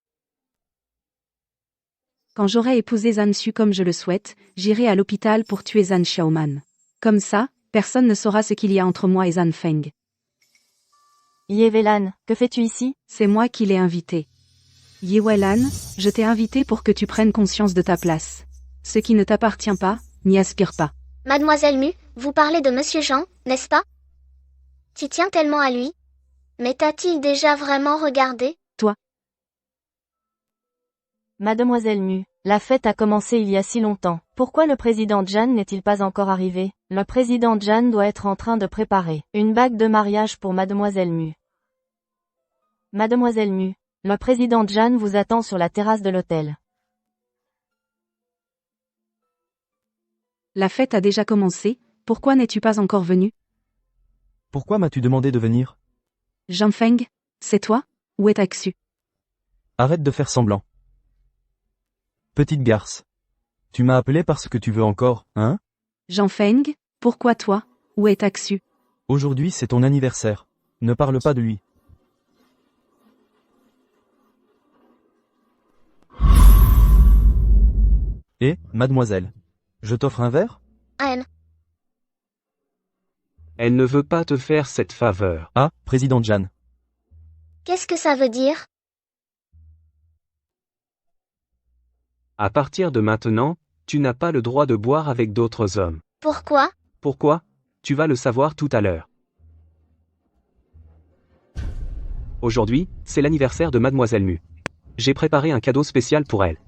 Quand j'aurai épousé Zhan Su comme je le souhaite, j'irai à l'hôpital pour tuer Zhan Xiaoman. Comme ça, personne ne saura ce qu'il y a entre moi et Zhan Feng. Yewelan, que fais-tu ici? C'est moi qui l'ai invité. Yewelan, je t'ai invité pour que tu prennes conscience de ta place. Ce qui ne t'appartient pas, n'y aspire pas. Mademoiselle Mu, vous parlez de Monsieur Jean, n'est-ce pas? Tu tiens tellement à lui. Mais t'a-t-il déjà vraiment regardé? Mademoiselle Mu, la fête a commencé il y a si longtemps. Pourquoi le président Jan n'est-il pas encore arrivé? Le président Jan doit être en train de préparer une bague de mariage pour Mademoiselle Mu. Mademoiselle Mu, le président Jan vous attend sur la terrasse de l'hôtel. La fête a déjà commencé, pourquoi n'es-tu pas encore venu? Pourquoi m'as-tu demandé de venir? Zhan Feng, c'est toi? Où est Axu? Arrête de faire semblant. Petite garce. Tu m'as appelé parce que tu veux encore, hein? Zhan Feng, pourquoi toi? Où est Axu? Aujourd'hui c'est ton anniversaire. Ne parle pas de lui. Et, mademoiselle, je t'offre un verre? Anne. Elle ne veut pas te faire cette faveur. Ah, président Jan. Qu'est-ce que ça veut dire? À partir de maintenant, tu n'as pas le droit de boire avec d'autres hommes. Pourquoi? Pourquoi? Tu vas le savoir tout à l'heure. Aujourd'hui, c'est l'anniversaire de Mademoiselle Mu. J'ai préparé un cadeau spécial pour elle.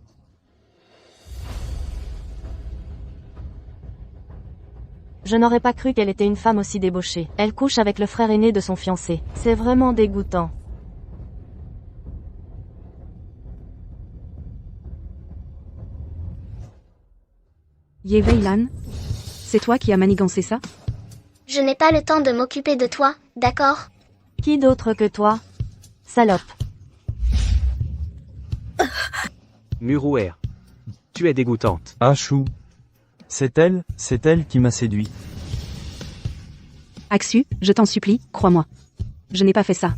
Je n'aurais pas cru qu'elle était une femme aussi débauchée. Elle couche avec le frère aîné de son fiancé. C'est vraiment dégoûtant. Yewelan, c'est toi qui as manigancé ça? Je n'ai pas le temps de m'occuper de toi, d'accord? Qui d'autre que toi? Salope. Murouer. Tu es dégoûtante. Ah chou. C'est elle qui m'a séduit. Axu, je t'en supplie, crois-moi. Je n'ai pas fait ça.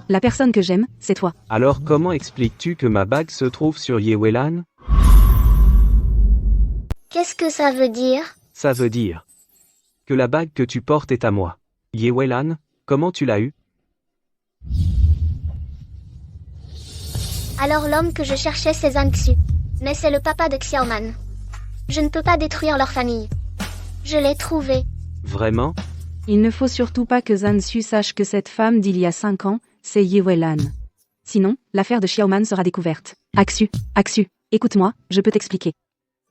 La personne que j'aime, c'est toi. Alors comment expliques-tu que ma bague se trouve sur Yewelan? Qu'est-ce que ça veut dire? Ça veut dire que la bague que tu portes est à moi. Yewelan, comment tu l'as eue? Alors l'homme que je cherchais c'est Zhan Xu. Mais c'est le papa de Xiaoman. Je ne peux pas détruire leur famille. Je l'ai trouvé. Vraiment? Il ne faut surtout pas que Zhan Xu sache que cette femme d'il y a 5 ans, c'est Yewelan. Sinon, l'affaire de Xiaoman sera découverte. Axu, écoute-moi, je peux t'expliquer.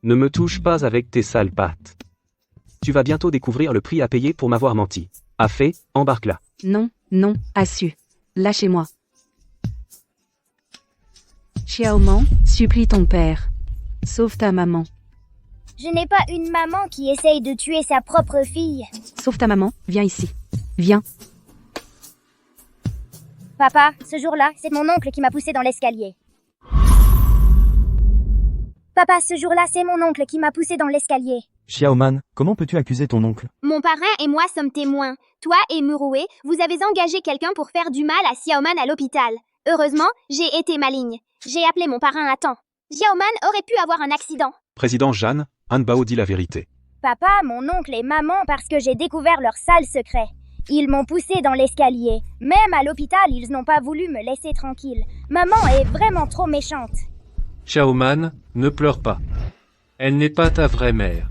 Ne me touche pas avec tes sales pattes. Tu vas bientôt découvrir le prix à payer pour m'avoir menti. Afé, embarque-la. Non, Axu. Lâchez-moi. Xiaoman, supplie ton père. Sauve ta maman. Je n'ai pas une maman qui essaye de tuer sa propre fille. Sauve ta maman, viens ici. Viens. Papa, ce jour-là, c'est mon oncle qui m'a poussé dans l'escalier. Papa, ce jour-là, c'est mon oncle qui m'a poussé dans l'escalier. Xiaoman, comment peux-tu accuser ton oncle? Mon parrain et moi sommes témoins. Toi et Muroué, vous avez engagé quelqu'un pour faire du mal à Xiaoman à l'hôpital. Heureusement, j'ai été maligne. J'ai appelé mon parrain à temps. Xiaoman aurait pu avoir un accident. Président Jan, Han Bao dit la vérité. Papa, mon oncle et maman parce que j'ai découvert leur sale secret. Ils m'ont poussé dans l'escalier. Même à l'hôpital, ils n'ont pas voulu me laisser tranquille. Maman est vraiment trop méchante. Xiaoman, ne pleure pas. Elle n'est pas ta vraie mère.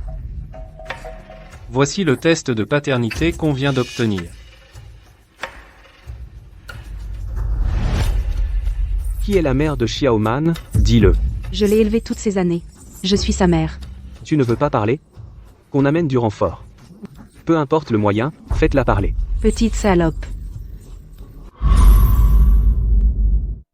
Voici le test de paternité qu'on vient d'obtenir. Qui est la mère de Xiaoman? Dis-le. Je l'ai élevée toutes ces années. Je suis sa mère. Tu ne veux pas parler? Qu'on amène du renfort. Peu importe le moyen, faites-la parler. Petite salope.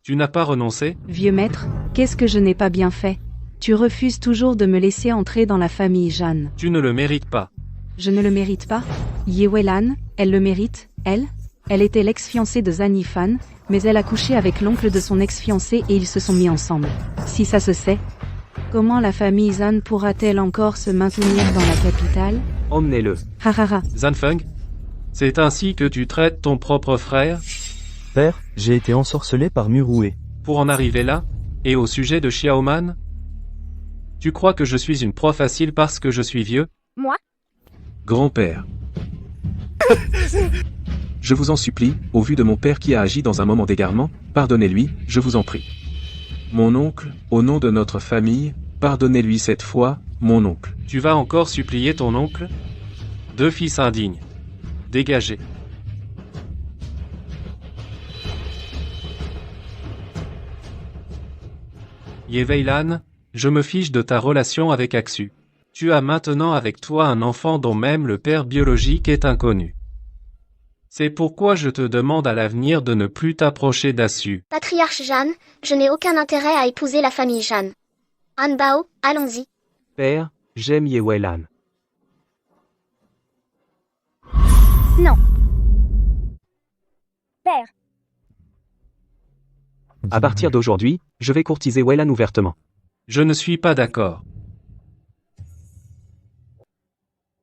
Tu n'as pas renoncé? Vieux maître, qu'est-ce que je n'ai pas bien fait? Tu refuses toujours de me laisser entrer dans la famille Jeanne. Tu ne le mérites pas. Je ne le mérite pas? Yewelan, elle le mérite, elle? Elle était l'ex-fiancée de Zanifan, mais elle a couché avec l'oncle de son ex-fiancé et ils se sont mis ensemble. Si ça se sait, comment la famille Zan pourra-t-elle encore se maintenir dans la capitale? Emmenez-le. Harara. Zanfeng? C'est ainsi que tu traites ton propre frère? Père, j'ai été ensorcelé par Muroué. Pour en arriver là? Et au sujet de Xiaoman? Tu crois que je suis une proie facile parce que je suis vieux? Moi? Grand-père. Je vous en supplie, au vu de mon père qui a agi dans un moment d'égarement, pardonnez-lui, je vous en prie. Mon oncle, au nom de notre famille, pardonnez-lui cette fois, mon oncle. Tu vas encore supplier ton oncle? Deux fils indignes. Dégagez. Yeveilan, je me fiche de ta relation avec Aksu. Tu as maintenant avec toi un enfant dont même le père biologique est inconnu. C'est pourquoi je te demande à l'avenir de ne plus t'approcher d'Assu. Patriarche Jeanne, je n'ai aucun intérêt à épouser la famille Jeanne. Anbao, allons-y. Père, j'aime Yewelan. Non. Père, À partir d'aujourd'hui, je vais courtiser Welan ouvertement. Je ne suis pas d'accord.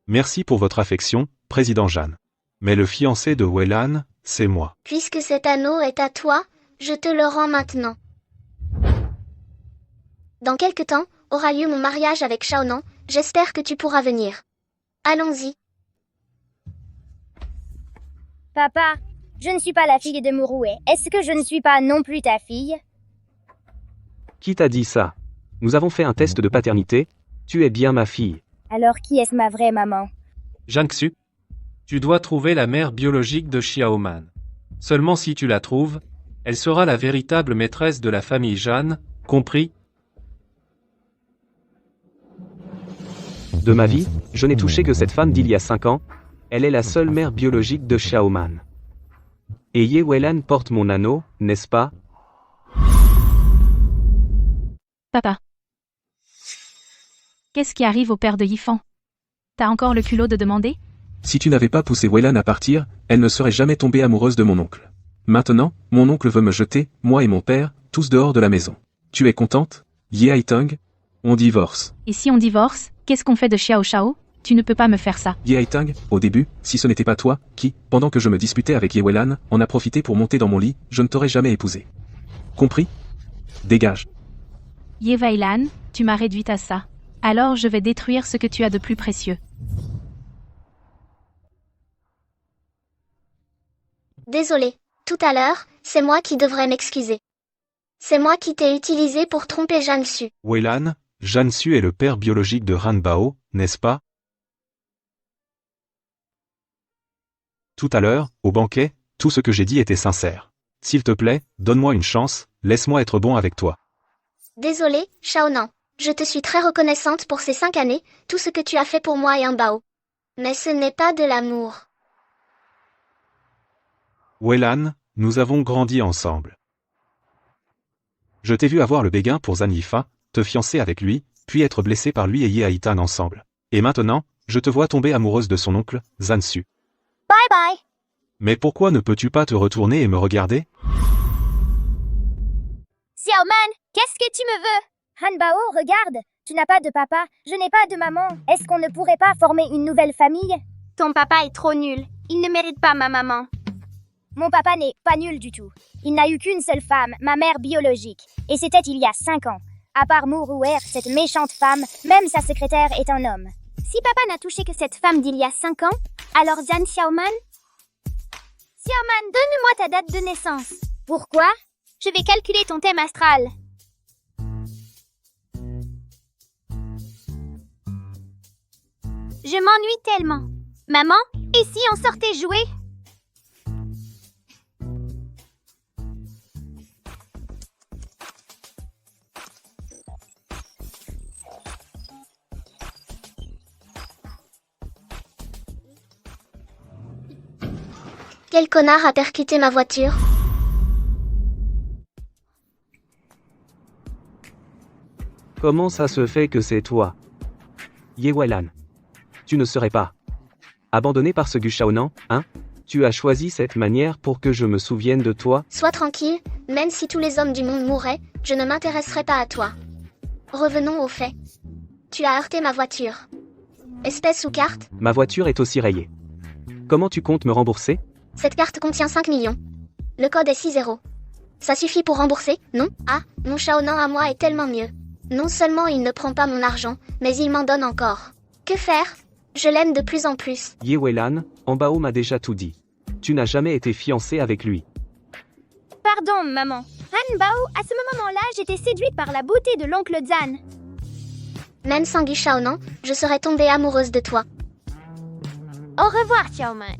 Merci pour votre affection, Président Jeanne. Mais le fiancé de Welan, c'est moi. Puisque cet anneau est à toi, je te le rends maintenant. Dans quelque temps, aura lieu mon mariage avec Shaonan, j'espère que tu pourras venir. Allons-y. papa, je ne suis pas la fille de Muroué. Est-ce que je ne suis pas non plus ta fille? Qui t'a dit ça? Nous avons fait un test de paternité. Tu es bien ma fille. Alors qui est-ce ma vraie maman? Jiangxu, tu dois trouver la mère biologique de Xiaoman. Seulement si tu la trouves, elle sera la véritable maîtresse de la famille Jeanne, compris? De ma vie, je n'ai touché que cette femme d'il y a 5 ans. Elle est la seule mère biologique de Xiaoman. Et Yewelan porte mon anneau, n'est-ce pas? Papa. Qu'est-ce qui arrive au père de Yifan? T'as encore le culot de demander? Si tu n'avais pas poussé Welan à partir, elle ne serait jamais tombée amoureuse de mon oncle. Maintenant, mon oncle veut me jeter, moi et mon père, tous dehors de la maison. Tu es contente, Ye Haitang? On divorce. Et si on divorce, qu'est-ce qu'on fait de Xiao Shao? Tu ne peux pas me faire ça. Ye Haitang, au début, si ce n'était pas toi, qui, pendant que je me disputais avec Yewelan, en a profité pour monter dans mon lit, je ne t'aurais jamais épousé. Compris? Dégage. Yevailan, tu m'as réduite à ça. Alors je vais détruire ce que tu as de plus précieux. Désolé. Tout à l'heure, c'est moi qui devrais m'excuser. C'est moi qui t'ai utilisé pour tromper Jiangsu. Welan, Jiangsu est le père biologique de Hanbao, n'est-ce pas? Tout à l'heure, au banquet, tout ce que j'ai dit était sincère. S'il te plaît, donne-moi une chance, laisse-moi être bon avec toi. Désolé, Shaonan. Je te suis très reconnaissante pour ces 5 années, tout ce que tu as fait pour moi et Anbao. Mais ce n'est pas de l'amour. Welan, nous avons grandi ensemble. Je t'ai vu avoir le béguin pour Zanifa, te fiancer avec lui, puis être blessé par lui et Ye Haitang ensemble. Et maintenant, je te vois tomber amoureuse de son oncle, Zansu. Bye bye. Mais pourquoi ne peux-tu pas te retourner et me regarder? Xiaoman, qu'est-ce que tu me veux? Hanbao, regarde, tu n'as pas de papa, je n'ai pas de maman. Est-ce qu'on ne pourrait pas former une nouvelle famille? Ton papa est trop nul. Il ne mérite pas ma maman. Mon papa n'est pas nul du tout. Il n'a eu qu'une seule femme, ma mère biologique. Et c'était il y a 5 ans. À part Murouer, cette méchante femme, même sa secrétaire est un homme. Si papa n'a touché que cette femme d'il y a 5 ans, alors Zan Xiaoman? Xiaoman, donne-moi ta date de naissance. Pourquoi? Je vais calculer ton thème astral. Je m'ennuie tellement. Maman, et si on sortait jouer? Quel connard a percuté ma voiture? Comment ça se fait que c'est toi? Yewelan. Tu ne serais pas abandonné par ce Gu Shaonan, hein? Tu as choisi cette manière pour que je me souvienne de toi? Sois tranquille, même si tous les hommes du monde mouraient, je ne m'intéresserai pas à toi. Revenons aux faits. Tu as heurté ma voiture. Espèce ou carte? Ma voiture est aussi rayée. Comment tu comptes me rembourser? Cette carte contient 5 millions. Le code est 6-0. Ça suffit pour rembourser, non? Ah, mon Shaonan à moi est tellement mieux. Non seulement il ne prend pas mon argent, mais il m'en donne encore. Que faire? Je l'aime de plus en plus. Yewelan, Ambao m'a déjà tout dit. Tu n'as jamais été fiancé avec lui. Pardon, maman. Hanbao, à ce moment-là, j'étais séduite par la beauté de l'oncle Zan. Même sans Gu Shaonan, je serais tombée amoureuse de toi. Au revoir, Xiaoman.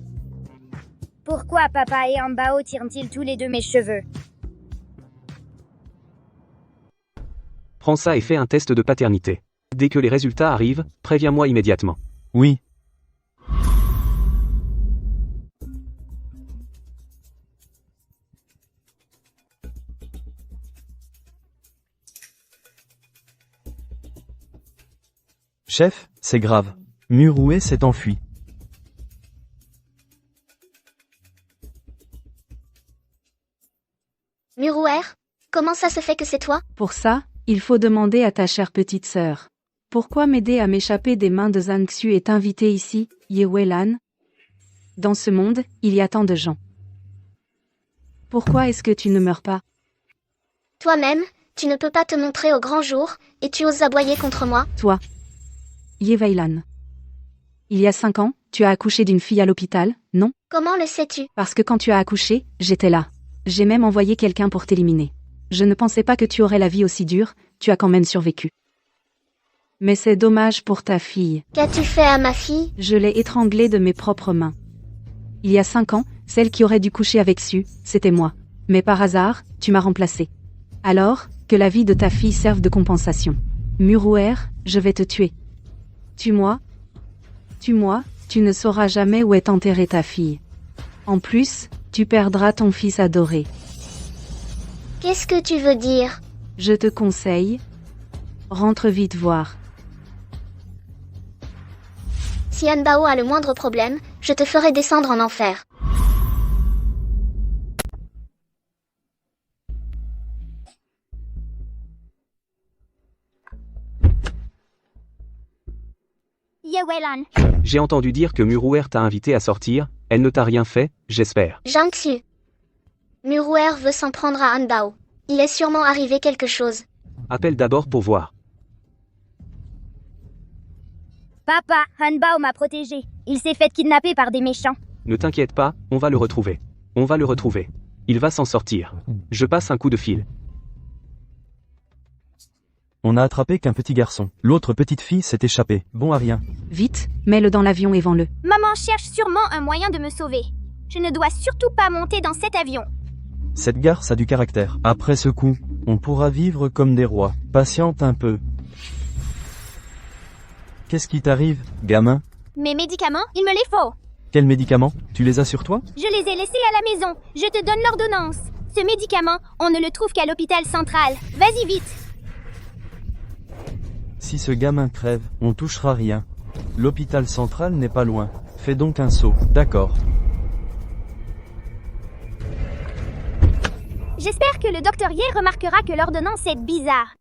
Pourquoi papa et Ambao tirent-ils tous les deux mes cheveux? Prends ça et fais un test de paternité. Dès que les résultats arrivent, préviens-moi immédiatement. Oui. Chef, c'est grave. Murouet s'est enfui. Murouer, comment ça se fait que c'est toi? Pour ça, il faut demander à ta chère petite sœur. Pourquoi m'aider à m'échapper des mains de Zhang Xu est invité ici, Yewelan? Dans ce monde, il y a tant de gens. Pourquoi est-ce que tu ne meurs pas? Toi-même, tu ne peux pas te montrer au grand jour, et tu oses aboyer contre moi? Toi. Yewelan. Il y a 5 ans, tu as accouché d'une fille à l'hôpital, non? Comment le sais-tu? Parce que quand tu as accouché, j'étais là. J'ai même envoyé quelqu'un pour t'éliminer. Je ne pensais pas que tu aurais la vie aussi dure, tu as quand même survécu. Mais c'est dommage pour ta fille. Qu'as-tu fait à ma fille? Je l'ai étranglée de mes propres mains. Il y a 5 ans, celle qui aurait dû coucher avec Su, c'était moi. Mais par hasard, tu m'as remplacé. Alors, que la vie de ta fille serve de compensation. Murouer, je vais te tuer. Tue-moi. Tue-moi, tu ne sauras jamais où est enterrée ta fille. En plus, tu perdras ton fils adoré. Qu'est-ce que tu veux dire? Je te conseille. Rentre vite voir. Si Hanbao a le moindre problème, je te ferai descendre en enfer. Yewelan. J'ai entendu dire que Murouer t'a invité à sortir, elle ne t'a rien fait, j'espère. Zhang Xu. Murouer veut s'en prendre à Hanbao. Il est sûrement arrivé quelque chose. Appelle d'abord pour voir. Papa, Hanbao m'a protégé. Il s'est fait kidnapper par des méchants. Ne t'inquiète pas, on va le retrouver. On va le retrouver. Il va s'en sortir. Je passe un coup de fil. On n'a attrapé qu'un petit garçon. L'autre petite fille s'est échappée. Bon à rien. Vite, mets-le dans l'avion et vends-le. Maman cherche sûrement un moyen de me sauver. Je ne dois surtout pas monter dans cet avion. Cette garce a du caractère. Après ce coup, on pourra vivre comme des rois. Patiente un peu. Qu'est-ce qui t'arrive, gamin? Mes médicaments, il me les faut. Quels médicaments? Tu les as sur toi? Je les ai laissés à la maison. Je te donne l'ordonnance. Ce médicament, on ne le trouve qu'à l'hôpital central. Vas-y vite. Si ce gamin crève, on touchera rien. L'hôpital central n'est pas loin. Fais donc un saut, d'accord. J'espère que le docteur Ye remarquera que l'ordonnance est bizarre.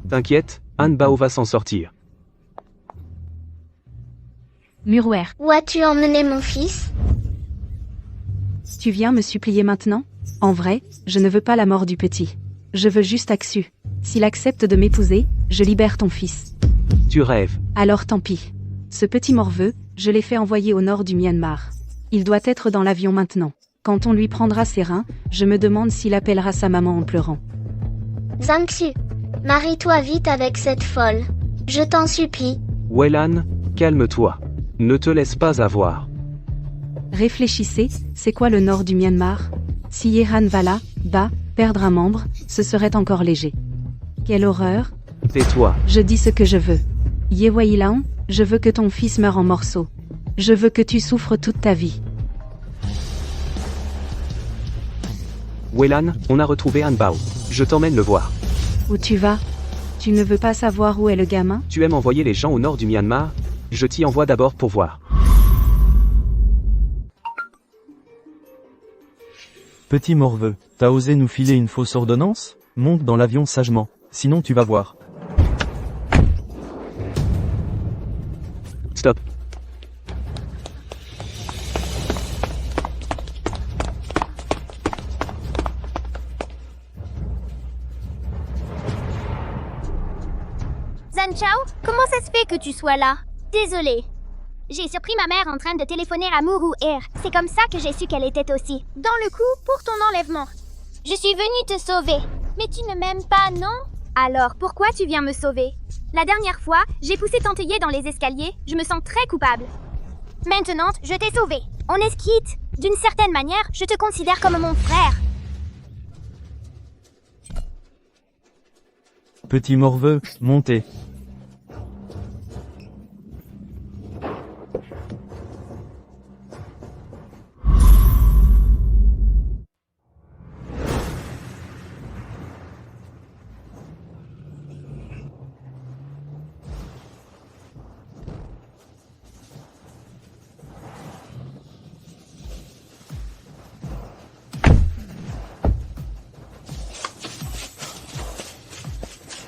T'inquiète, Hanbao va s'en sortir. Murouer. Où as-tu emmené mon fils? Tu viens me supplier maintenant? En vrai, je ne veux pas la mort du petit. Je veux juste Aksu. S'il accepte de m'épouser, je libère ton fils. Tu rêves. Alors tant pis. Ce petit morveux, je l'ai fait envoyer au nord du Myanmar. Il doit être dans l'avion maintenant. Quand on lui prendra ses reins, je me demande s'il appellera sa maman en pleurant. Zhang Xu, marie-toi vite avec cette folle. Je t'en supplie. Welan, calme-toi. Ne te laisse pas avoir. Réfléchissez, c'est quoi le nord du Myanmar? Si Yehan va là, bas, perdre un membre, ce serait encore léger. Quelle horreur! Tais-toi. Je dis ce que je veux. Yewailan, je veux que ton fils meure en morceaux. Je veux que tu souffres toute ta vie. Weylan, on a retrouvé Han Bao. Je t'emmène le voir. Où tu vas? Tu ne veux pas savoir où est le gamin? Tu aimes envoyer les gens au nord du Myanmar? Je t'y envoie d'abord pour voir. Petit morveux, t'as osé nous filer une fausse ordonnance? Monte dans l'avion sagement, sinon tu vas voir. Stop. Zan Chao, comment ça se fait que tu sois là? Désolée. J'ai surpris ma mère en train de téléphoner à Muru Air. C'est comme ça que j'ai su qu'elle était aussi dans le coup pour ton enlèvement. Je suis venue te sauver. Mais tu ne m'aimes pas, non? Alors, pourquoi tu viens me sauver? La dernière fois, j'ai poussé Tante Ye dans les escaliers. Je me sens très coupable. Maintenant, je t'ai sauvé. On est quitte. D'une certaine manière, je te considère comme mon frère. Petit morveux, montez.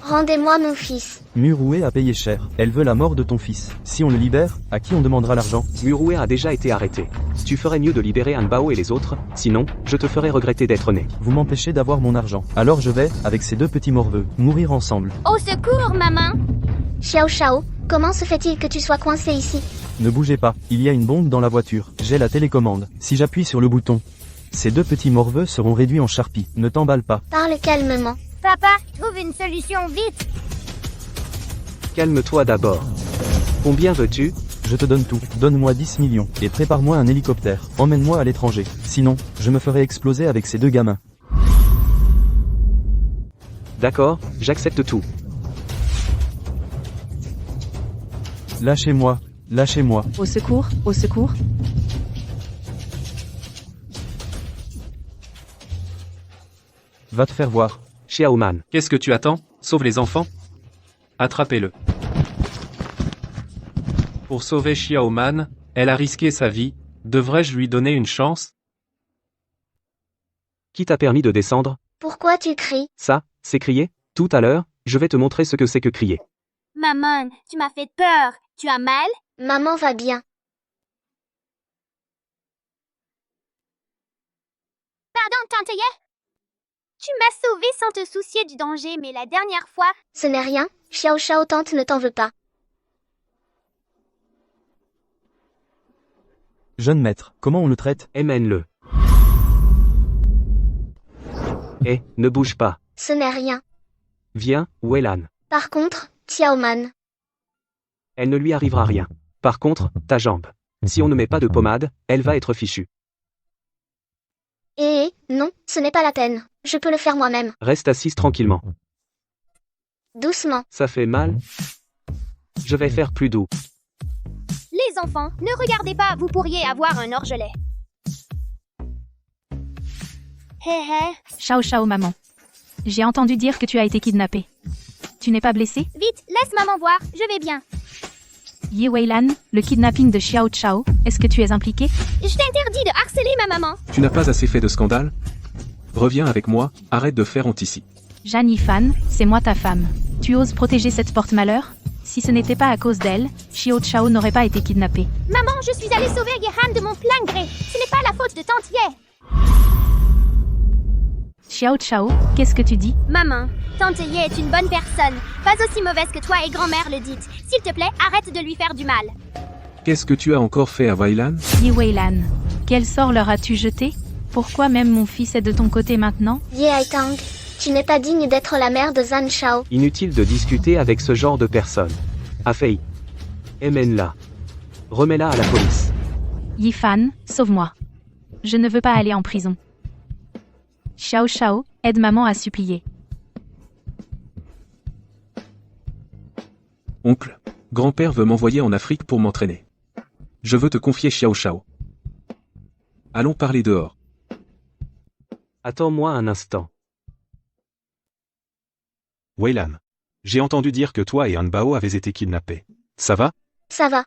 Rendez-moi mon fils. Muroué a payé cher. Elle veut la mort de ton fils. Si on le libère, à qui on demandera l'argent? Muroué a déjà été arrêté. Tu ferais mieux de libérer Han Bao et les autres, sinon, je te ferai regretter d'être né. Vous m'empêchez d'avoir mon argent. Alors je vais, avec ces deux petits morveux, mourir ensemble. Au secours, maman! Xiao Shao, comment se fait-il que tu sois coincé ici? Ne bougez pas, il y a une bombe dans la voiture. J'ai la télécommande. Si j'appuie sur le bouton, ces deux petits morveux seront réduits en charpie. Ne t'emballe pas. Parle calmement. Papa, trouve une solution vite. Calme-toi d'abord. Combien veux-tu? Je te donne tout. Donne-moi 10 millions. Et prépare-moi un hélicoptère. Emmène-moi à l'étranger. Sinon, je me ferai exploser avec ces deux gamins. D'accord, j'accepte tout. Lâchez-moi. Lâchez-moi. Au secours, au secours. Va te faire voir. Xiaoman. Qu'est-ce que tu attends? Sauve les enfants? Attrapez-le. Pour sauver Xiaoman, elle a risqué sa vie. Devrais-je lui donner une chance? Qui t'a permis de descendre? Pourquoi tu cries? Ça, c'est crier? Tout à l'heure, je vais te montrer ce que c'est que crier. Maman, tu m'as fait peur. Tu as mal? Maman va bien. Pardon, Tante Ye? Tu m'as sauvé sans te soucier du danger, mais la dernière fois... Ce n'est rien, Xiao Shao tante ne t'en veut pas. Jeune maître, comment on le traite? Emmène-le. Eh, ne bouge pas. Ce n'est rien. Viens, Weylan. Par contre, Xiaoman. Elle ne lui arrivera rien. Par contre, ta jambe. Si on ne met pas de pommade, elle va être fichue. Non, ce n'est pas la peine. Je peux le faire moi-même. Reste assise tranquillement. Doucement. Ça fait mal? Je vais faire plus doux. Les enfants, ne regardez pas, vous pourriez avoir un orgelet. Hé hé. Chao Chao maman. J'ai entendu dire que tu as été kidnappé. Tu n'es pas blessé? Vite, laisse maman voir, je vais bien. Ye Weylan, le kidnapping de Xiao Chao, est-ce que tu es impliqué? Je t'interdis de harceler ma maman. Tu n'as pas assez fait de scandale? Reviens avec moi, arrête de faire honte ici. Jeanne Yifan, c'est moi ta femme. Tu oses protéger cette porte-malheur? Si ce n'était pas à cause d'elle, Xiao Chao n'aurait pas été kidnappé. Maman, je suis allée sauver Gehan de mon plein gré. Ce n'est pas la faute de Tante Ye. Xiao Chao, qu'est-ce que tu dis? Maman, Tante Ye est une bonne personne, pas aussi mauvaise que toi et grand-mère le dites. S'il te plaît, arrête de lui faire du mal. Qu'est-ce que tu as encore fait à Weylan? Ye Weylan, quel sort leur as-tu jeté? Pourquoi même mon fils est de ton côté maintenant? Ye Haitang, tu n'es pas digne d'être la mère de Zan Shao. Inutile de discuter avec ce genre de personne. Afei. Emmène-la. Remets-la à la police. Yifan, sauve-moi. Je ne veux pas aller en prison. Xiao Shao, aide maman à supplier. Oncle, grand-père veut m'envoyer en Afrique pour m'entraîner. Je veux te confier Xiao Shao. Allons parler dehors. Attends-moi un instant. Weilan. J'ai entendu dire que toi et Hanbao avez été kidnappés. Ça va? Ça va.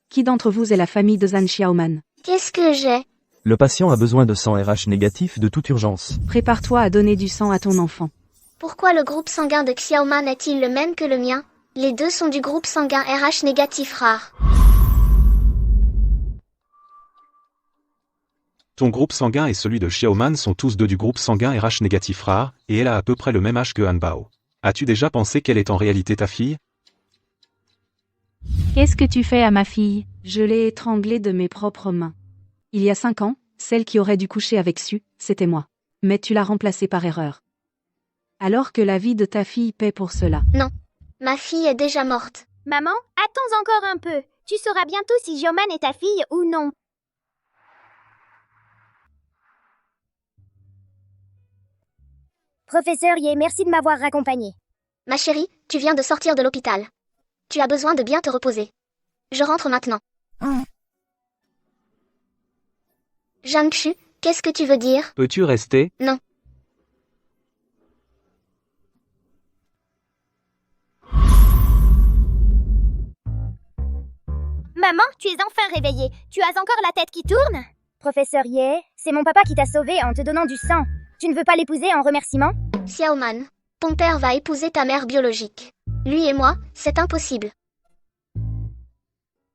Qui d'entre vous est la famille de Zhan Xiaoman? Qu'est-ce que j'ai? Le patient a besoin de sang RH négatif de toute urgence. Prépare-toi à donner du sang à ton enfant. Pourquoi le groupe sanguin de Xiaoman est-il le même que le mien? Les deux sont du groupe sanguin RH négatif rare. Ton groupe sanguin et celui de Xiaoman sont tous deux du groupe sanguin RH négatif rare, et elle a à peu près le même âge que Hanbao. As-tu déjà pensé qu'elle est en réalité ta fille? Qu'est-ce que tu fais à ma fille? Je l'ai étranglée de mes propres mains. Il y a 5 ans, celle qui aurait dû coucher avec Su, c'était moi. Mais tu l'as remplacée par erreur. Alors que la vie de ta fille paie pour cela. Non. Ma fille est déjà morte. Maman, attends encore un peu. Tu sauras bientôt si Xiaoman est ta fille ou non. Professeur Ye, merci de m'avoir raccompagné. Ma chérie, tu viens de sortir de l'hôpital. Tu as besoin de bien te reposer. Je rentre maintenant. Jiangxu, qu'est-ce que tu veux dire? Peux-tu rester? Non. Maman, tu es enfin réveillée. Tu as encore la tête qui tourne? Professeur Ye, c'est mon papa qui t'a sauvé en te donnant du sang. Tu ne veux pas l'épouser en remerciement? Xiaoman, ton père va épouser ta mère biologique. Lui et moi, c'est impossible.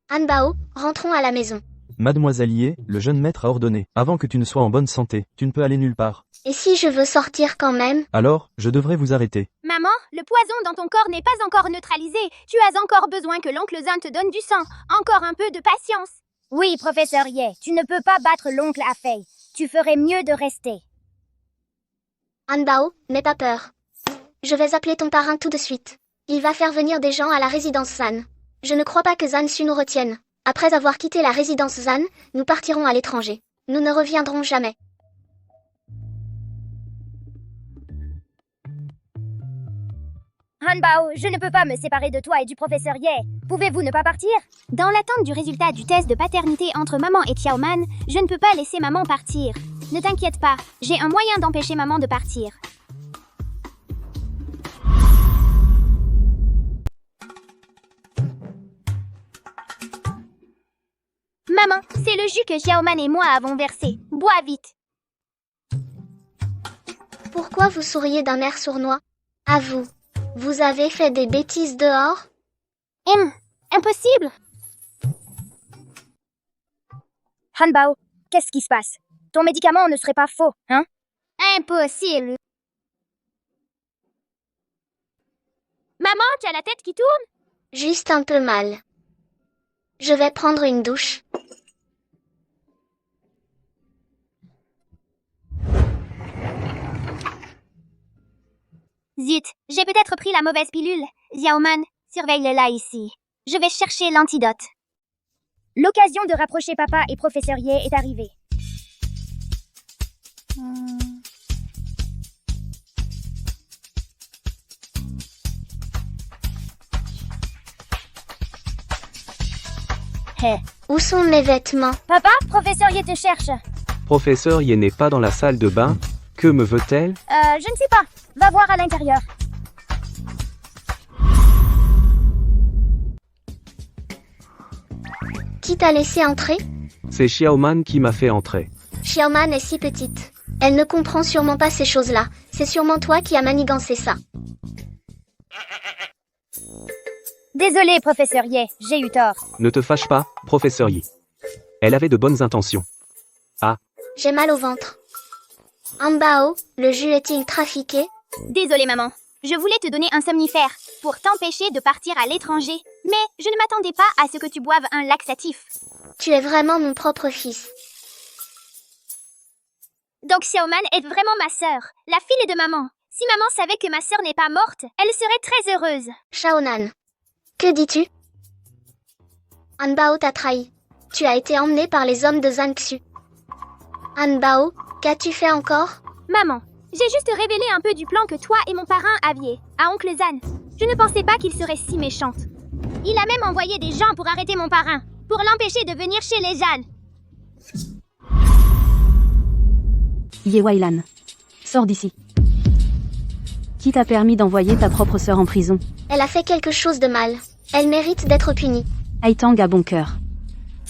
Hanbao, rentrons à la maison. Mademoiselle Ye, le jeune maître a ordonné, avant que tu ne sois en bonne santé, tu ne peux aller nulle part. Et si je veux sortir quand même? Alors, je devrais vous arrêter. Maman, le poison dans ton corps n'est pas encore neutralisé. Tu as encore besoin que l'oncle Zhan te donne du sang. Encore un peu de patience. Oui, professeur Ye, tu ne peux pas battre l'oncle Afei. Tu ferais mieux de rester. Hanbao, n'aie pas peur. Je vais appeler ton parrain tout de suite. Il va faire venir des gens à la résidence Zhan. Je ne crois pas que Zhan Su nous retienne. Après avoir quitté la résidence Zhan, nous partirons à l'étranger. Nous ne reviendrons jamais. Hanbao, je ne peux pas me séparer de toi et du professeur Ye. Pouvez-vous ne pas partir? Dans l'attente du résultat du test de paternité entre maman et Xiaoman, je ne peux pas laisser maman partir. Ne t'inquiète pas, j'ai un moyen d'empêcher maman de partir. Maman, c'est le jus que Xiaoman et moi avons versé. Bois vite. Pourquoi vous souriez d'un air sournois? À vous. Vous avez fait des bêtises dehors? Impossible. Hanbao, qu'est-ce qui se passe? Ton médicament ne serait pas faux, hein? Impossible. Maman, tu as la tête qui tourne? Juste un peu mal. Je vais prendre une douche. Zut, j'ai peut-être pris la mauvaise pilule. Xiaoman, surveille-le là ici. Je vais chercher l'antidote. L'occasion de rapprocher papa et professeur Ye est arrivée. Hé, où sont mes vêtements? Papa, professeur Ye te cherche. Professeur Ye n'est pas dans la salle de bain. Que me veut-elle? Je ne sais pas. Va voir à l'intérieur. Qui t'a laissé entrer? C'est Xiaoman qui m'a fait entrer. Xiaoman est si petite. Elle ne comprend sûrement pas ces choses-là. C'est sûrement toi qui as manigancé ça. Désolé, professeur Ye, j'ai eu tort. Ne te fâche pas, professeur Yi. Elle avait de bonnes intentions. Ah. J'ai mal au ventre. Hanbao, le jus est-il trafiqué? Désolée maman, je voulais te donner un somnifère pour t'empêcher de partir à l'étranger, mais je ne m'attendais pas à ce que tu boives un laxatif. Tu es vraiment mon propre fils. Donc Xiaoman est vraiment ma sœur, la fille de maman. Si maman savait que ma sœur n'est pas morte, elle serait très heureuse. Shaonan, que dis-tu? Hanbao t'a trahi. Tu as été emmené par les hommes de Zhangxu. Hanbao, qu'as-tu fait encore? Maman, j'ai juste révélé un peu du plan que toi et mon parrain aviez, à oncle Zhan. Je ne pensais pas qu'il serait si méchante. Il a même envoyé des gens pour arrêter mon parrain. pour l'empêcher de venir chez les Jeanne. Yewailan. Sors d'ici. Qui t'a permis d'envoyer ta propre sœur en prison? Elle a fait quelque chose de mal. Elle mérite d'être punie. Aitang a bon cœur.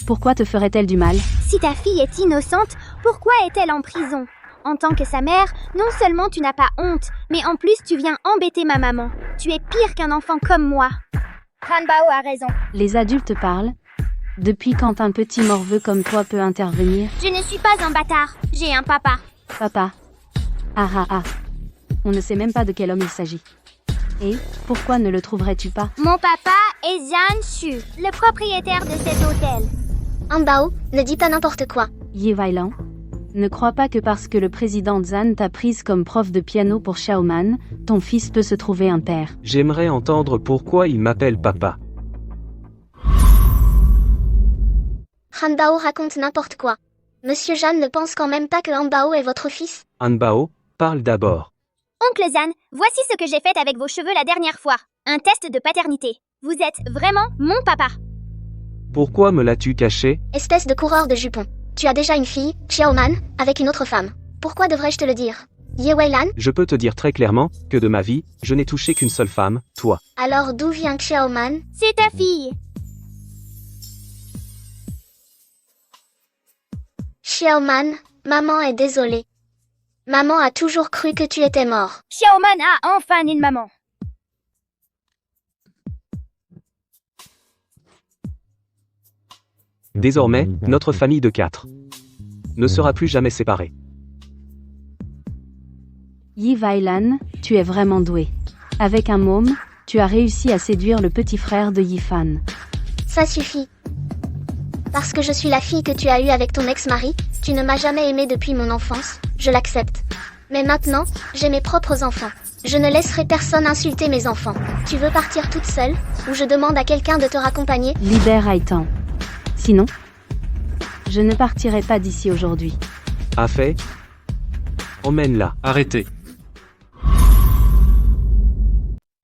Pourquoi te ferait-elle du mal? Si ta fille est innocente, pourquoi est-elle en prison? En tant que sa mère, non seulement tu n'as pas honte, mais en plus tu viens embêter ma maman. Tu es pire qu'un enfant comme moi. Hanbao a raison. Les adultes parlent. Depuis quand un petit morveux comme toi peut intervenir? Je ne suis pas un bâtard, j'ai un papa. Papa. Ah ah ah. On ne sait même pas de quel homme il s'agit. Et pourquoi ne le trouverais-tu pas? Mon papa est Zhan Xu, le propriétaire de cet hôtel. Hanbao, ne dis pas n'importe quoi. Yewailan. Ne crois pas que parce que le président Zhan t'a prise comme prof de piano pour Xiaoman, ton fils peut se trouver un père. J'aimerais entendre pourquoi il m'appelle papa. Hanbao raconte n'importe quoi. Monsieur Jeanne ne pense quand même pas que Hanbao est votre fils? Hanbao, parle d'abord. Oncle Zhan, voici ce que j'ai fait avec vos cheveux la dernière fois. Un test de paternité. Vous êtes vraiment mon papa. Pourquoi me l'as-tu caché? Espèce de coureur de jupons. Tu as déjà une fille, Xiaoman, avec une autre femme. Pourquoi devrais-je te le dire? Yewailan? Je peux te dire très clairement que de ma vie, je n'ai touché qu'une seule femme, toi. Alors d'où vient Xiaoman? C'est ta fille. Xiaoman, maman est désolée. Maman a toujours cru que tu étais mort. Xiaoman a enfin une maman. Désormais, notre famille de 4 ne sera plus jamais séparée. Yewailan, tu es vraiment doué. Avec un môme, tu as réussi à séduire le petit frère de Yifan. Ça suffit. Parce que je suis la fille que tu as eue avec ton ex-mari, tu ne m'as jamais aimée depuis mon enfance, je l'accepte. Mais maintenant, j'ai mes propres enfants. Je ne laisserai personne insulter mes enfants. Tu veux partir toute seule, ou je demande à quelqu'un de te raccompagner? Libère Aitan. Sinon, je ne partirai pas d'ici aujourd'hui. A fait? Emmène-la. Arrêtez.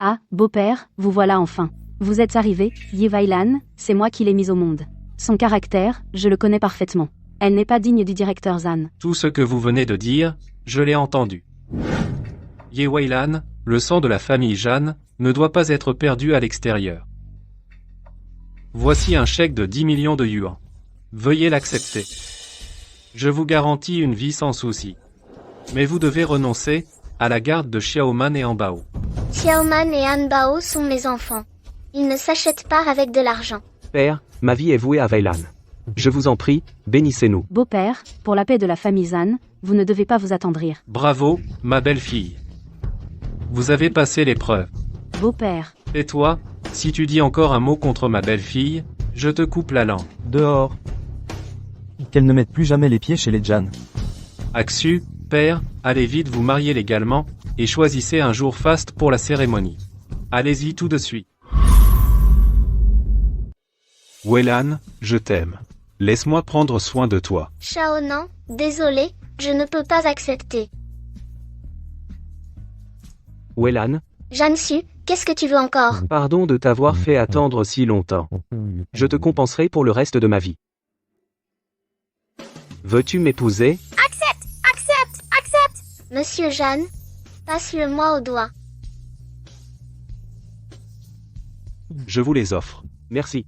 Ah, beau-père, vous voilà enfin. Vous êtes arrivé, Yewailan, c'est moi qui l'ai mise au monde. Son caractère, je le connais parfaitement. Elle n'est pas digne du directeur Zhan. Tout ce que vous venez de dire, je l'ai entendu. Yewailan, le sang de la famille Jeanne, ne doit pas être perdu à l'extérieur. Voici un chèque de 10 millions de yuans. Veuillez l'accepter. Je vous garantis une vie sans souci. Mais vous devez renoncer à la garde de Xiaoman et Hanbao. Xiaoman et Hanbao sont mes enfants. Ils ne s'achètent pas avec de l'argent. Père, ma vie est vouée à Weilan. Je vous en prie, bénissez-nous. Beau-père, pour la paix de la famille Zhan, vous ne devez pas vous attendrir. Bravo, ma belle-fille. Vous avez passé l'épreuve. Beau-père. Et toi, si tu dis encore un mot contre ma belle-fille, je te coupe la langue. Dehors. Qu'elle ne mette plus jamais les pieds chez les Jan. Aksu, père, allez vite vous marier légalement, et choisissez un jour faste pour la cérémonie. Allez-y tout de suite. Weilan, je t'aime. Laisse-moi prendre soin de toi. Shaonan, désolé, je ne peux pas accepter. Weilan, Jansu, qu'est-ce que tu veux encore? pardon de t'avoir fait attendre si longtemps. Je te compenserai pour le reste de ma vie. Veux-tu m'épouser? Accepte, accepte, accepte. Monsieur Jeanne, passe-le-moi au doigt. Je vous les offre. Merci.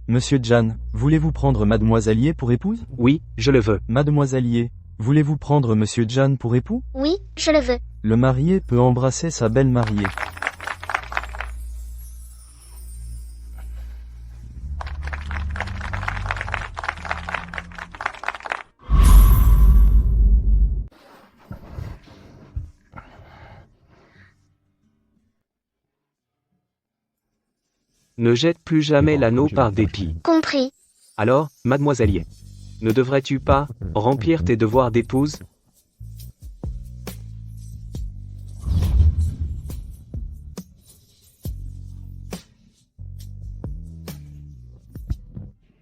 Monsieur Jan, voulez-vous prendre Mademoiselle Ye pour épouse? Oui, je le veux. Mademoiselle Ye, voulez-vous prendre Monsieur Jan pour époux? Oui, je le veux. Le marié peut embrasser sa belle mariée. Ne jette plus jamais l'anneau par dépit. Compris. Alors, mademoiselle Ye, ne devrais-tu pas remplir tes devoirs d'épouse?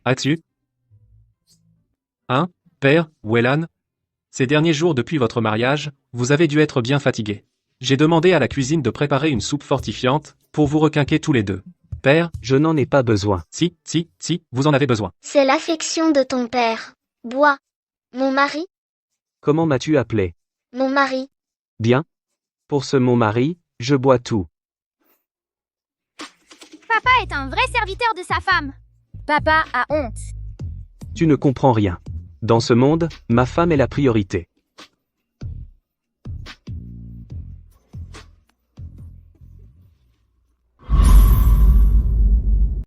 Aksu. Hein, père, Weilan? Ces derniers jours depuis votre mariage, vous avez dû être bien fatigué. J'ai demandé à la cuisine de préparer une soupe fortifiante, pour vous requinquer tous les deux. Père, Je n'en ai pas besoin. si, vous en avez besoin. C'est l'affection de ton père. Bois. Mon mari? Comment m'as-tu appelé? Mon mari. Bien. Pour ce mon mari, je bois tout. Papa est un vrai serviteur de sa femme. Papa a honte. Tu ne comprends rien. Dans ce monde, ma femme est la priorité.